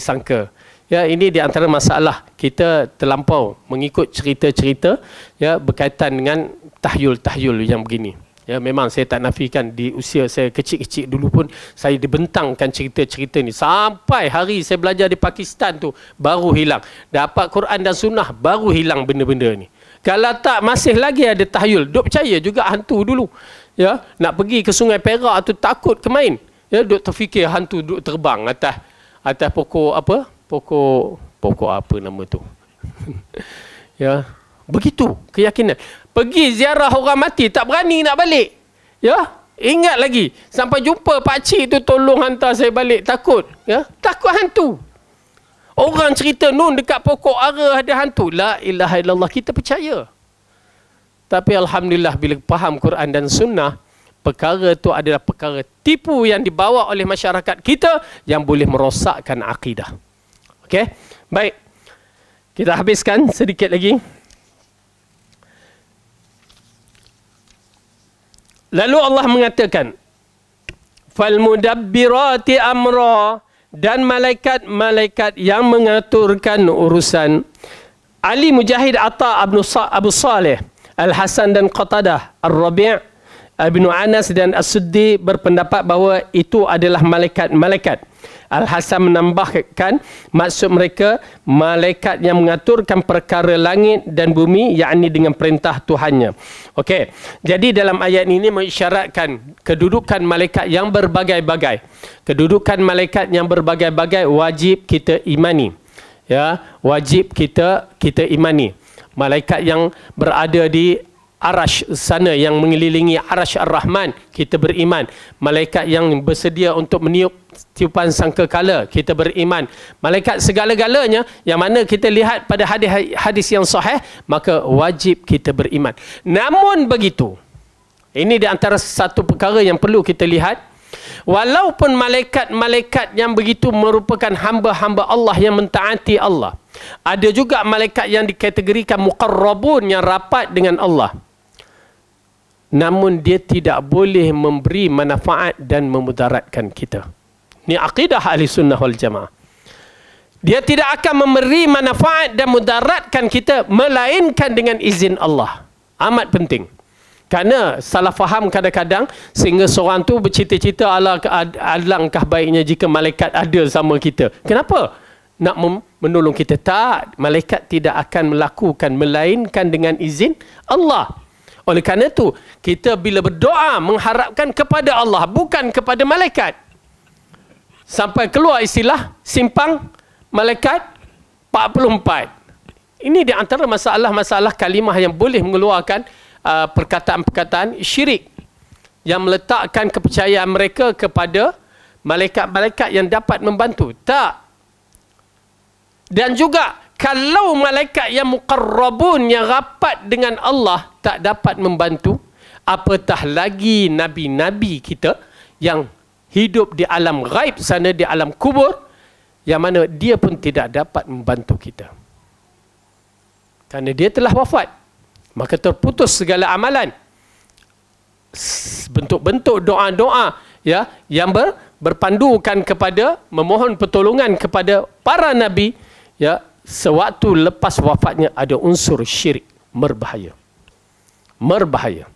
sangka. Ya, ini di antara masalah kita terlampau mengikut cerita-cerita, ya, berkaitan dengan tahyul-tahyul yang begini. Ya, memang saya tak nafikan di usia saya kecil-kecil dulu pun saya dibentangkan cerita-cerita ni. Sampai hari saya belajar di Pakistan tu baru hilang. Dapat Quran dan Sunnah baru hilang benda-benda ni. Kalau tak masih lagi ada tahyul. Duk percaya juga hantu dulu. Ya, nak pergi ke Sungai Perak tu takut ke main. Ya, duk terfikir hantu duk terbang atas pokok apa? Pokok apa nama tu? Ya, begitu keyakinan. Pergi ziarah orang mati, tak berani nak balik. Ya, ingat lagi. Sampai jumpa pakcik tu, tolong hantar saya balik. Takut. Ya, takut hantu. Orang cerita nun dekat pokok ara ada hantu. La ilaha illallah, kita percaya. Tapi alhamdulillah bila faham Quran dan Sunnah, perkara tu adalah perkara tipu yang dibawa oleh masyarakat kita yang boleh merosakkan akidah. Okey? Baik. Kita habiskan sedikit lagi. Lalu Allah mengatakan, "Falmudabbirati amra," dan malaikat-malaikat yang mengaturkan urusan. Ali Mujahid Atta Abu Saleh, Al-Hasan dan Qatadah, Ar-Rabi' Ibn Anas dan As-Suddi berpendapat bahawa itu adalah malaikat-malaikat. Al-Hasan menambahkan maksud mereka malaikat yang mengaturkan perkara langit dan bumi, yakni dengan perintah Tuhannya. Okey. Jadi dalam ayat ini mengisyaratkan kedudukan malaikat yang berbagai-bagai. Kedudukan malaikat yang berbagai-bagai wajib kita imani. Ya, wajib kita imani. Malaikat yang berada di Arash sana, yang mengelilingi Arash Ar-Rahman, kita beriman. Malaikat yang bersedia untuk meniup tiupan sangkakala, kita beriman. Malaikat segala-galanya yang mana kita lihat pada hadis yang sahih, maka wajib kita beriman. Namun begitu, ini di antara satu perkara yang perlu kita lihat, walaupun malaikat-malaikat yang begitu merupakan hamba-hamba Allah yang mentaati Allah, ada juga malaikat yang dikategorikan muqarrabun, yang rapat dengan Allah. Namun dia tidak boleh memberi manfaat dan memudaratkan kita. Ini akidah ahli sunnah wal jamaah. Dia tidak akan memberi manfaat dan mudaratkan kita melainkan dengan izin Allah. Amat penting. Kerana salah faham kadang-kadang sehingga seorang tu bercita-cita alangkah baiknya jika malaikat ada sama kita. Kenapa? Nak menolong kita. Tak, malaikat tidak akan melakukan melainkan dengan izin Allah. Oleh kerana itu, kita bila berdoa mengharapkan kepada Allah, bukan kepada malaikat. Sampai keluar istilah simpang malaikat 44. Ini di antara masalah-masalah kalimah yang boleh mengeluarkan perkataan-perkataan syirik, yang meletakkan kepercayaan mereka kepada malaikat-malaikat yang dapat membantu. Tak. Dan juga kalau malaikat yang muqarrabun, yang rapat dengan Allah, tak dapat membantu, apatah lagi nabi-nabi kita yang hidup di alam ghaib sana, di alam kubur, yang mana dia pun tidak dapat membantu kita. Kerana dia telah wafat, maka terputus segala amalan. Bentuk-bentuk doa-doa, ya, yang berpandukan kepada memohon pertolongan kepada para nabi, ya, sewaktu lepas wafatnya ada unsur syirik, berbahaya. Berbahaya.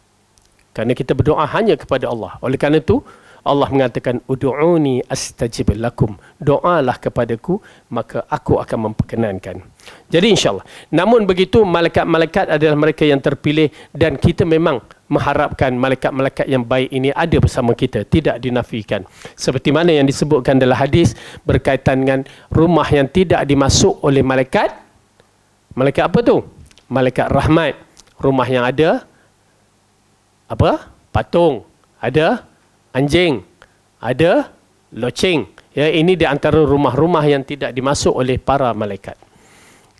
Kerana kita berdoa hanya kepada Allah. Oleh kerana itu Allah mengatakan, ud'uni astajib lakum. Doalah kepadaku, maka aku akan memperkenankan. Jadi insyaAllah. Namun begitu, malaikat-malaikat adalah mereka yang terpilih, dan kita memang mengharapkan malaikat-malaikat yang baik ini ada bersama kita, tidak dinafikan. Seperti mana yang disebutkan dalam hadis berkaitan dengan rumah yang tidak dimasuk oleh malaikat. Malaikat apa tu? Malaikat rahmat. Rumah yang ada apa? Patung, ada anjing, ada loceng. Ya, ini di antara rumah-rumah yang tidak dimasuk oleh para malaikat.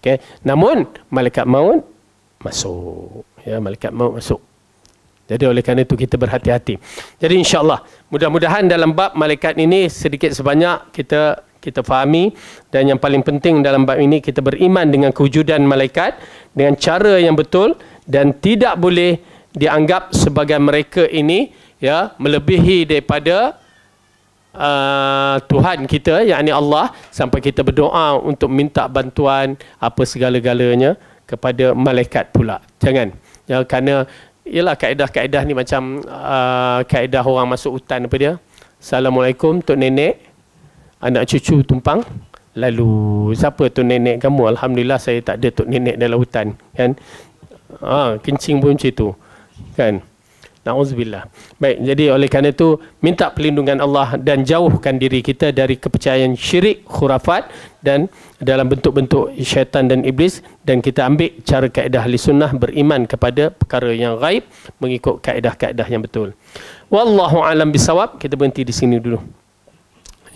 Okay. Namun malaikat maut masuk. Ya, malaikat maut masuk. Jadi oleh kerana itu kita berhati-hati. Jadi insya-Allah mudah-mudahan dalam bab malaikat ini sedikit sebanyak kita fahami, dan yang paling penting dalam bab ini kita beriman dengan kewujudan malaikat dengan cara yang betul, dan tidak boleh dianggap sebagai mereka ini ya melebihi daripada Tuhan kita, yakni Allah, sampai kita berdoa untuk minta bantuan apa segala-galanya kepada malaikat pula. Jangan. Ya, kerana ialah kaedah-kaedah ni macam kaedah orang masuk hutan apa dia? Assalamualaikum tok nenek, anak cucu tumpang lalu. Siapa tu nenek kamu? Alhamdulillah saya tak ada tok nenek dalam hutan, kan? Kencing pun macam tu, kan? Na'udzubillah. Baik, jadi oleh kerana itu minta perlindungan Allah dan jauhkan diri kita dari kepercayaan syirik, khurafat dan dalam bentuk-bentuk syaitan dan iblis, dan kita ambil cara kaedah ahli sunnah, beriman kepada perkara yang gaib mengikut kaedah-kaedah yang betul. Wallahu alam bisawab. Kita berhenti di sini dulu.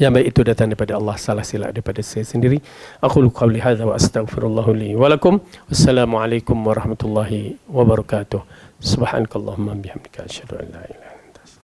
Yang baik itu datang daripada Allah, salah silap daripada saya sendiri. Aqulu qawli hadza wa astaghfirullah li wa lakum. Wassalamualaikum warahmatullahi wabarakatuh. Subhanakallahumma bihamdika asyhadu an la ilaha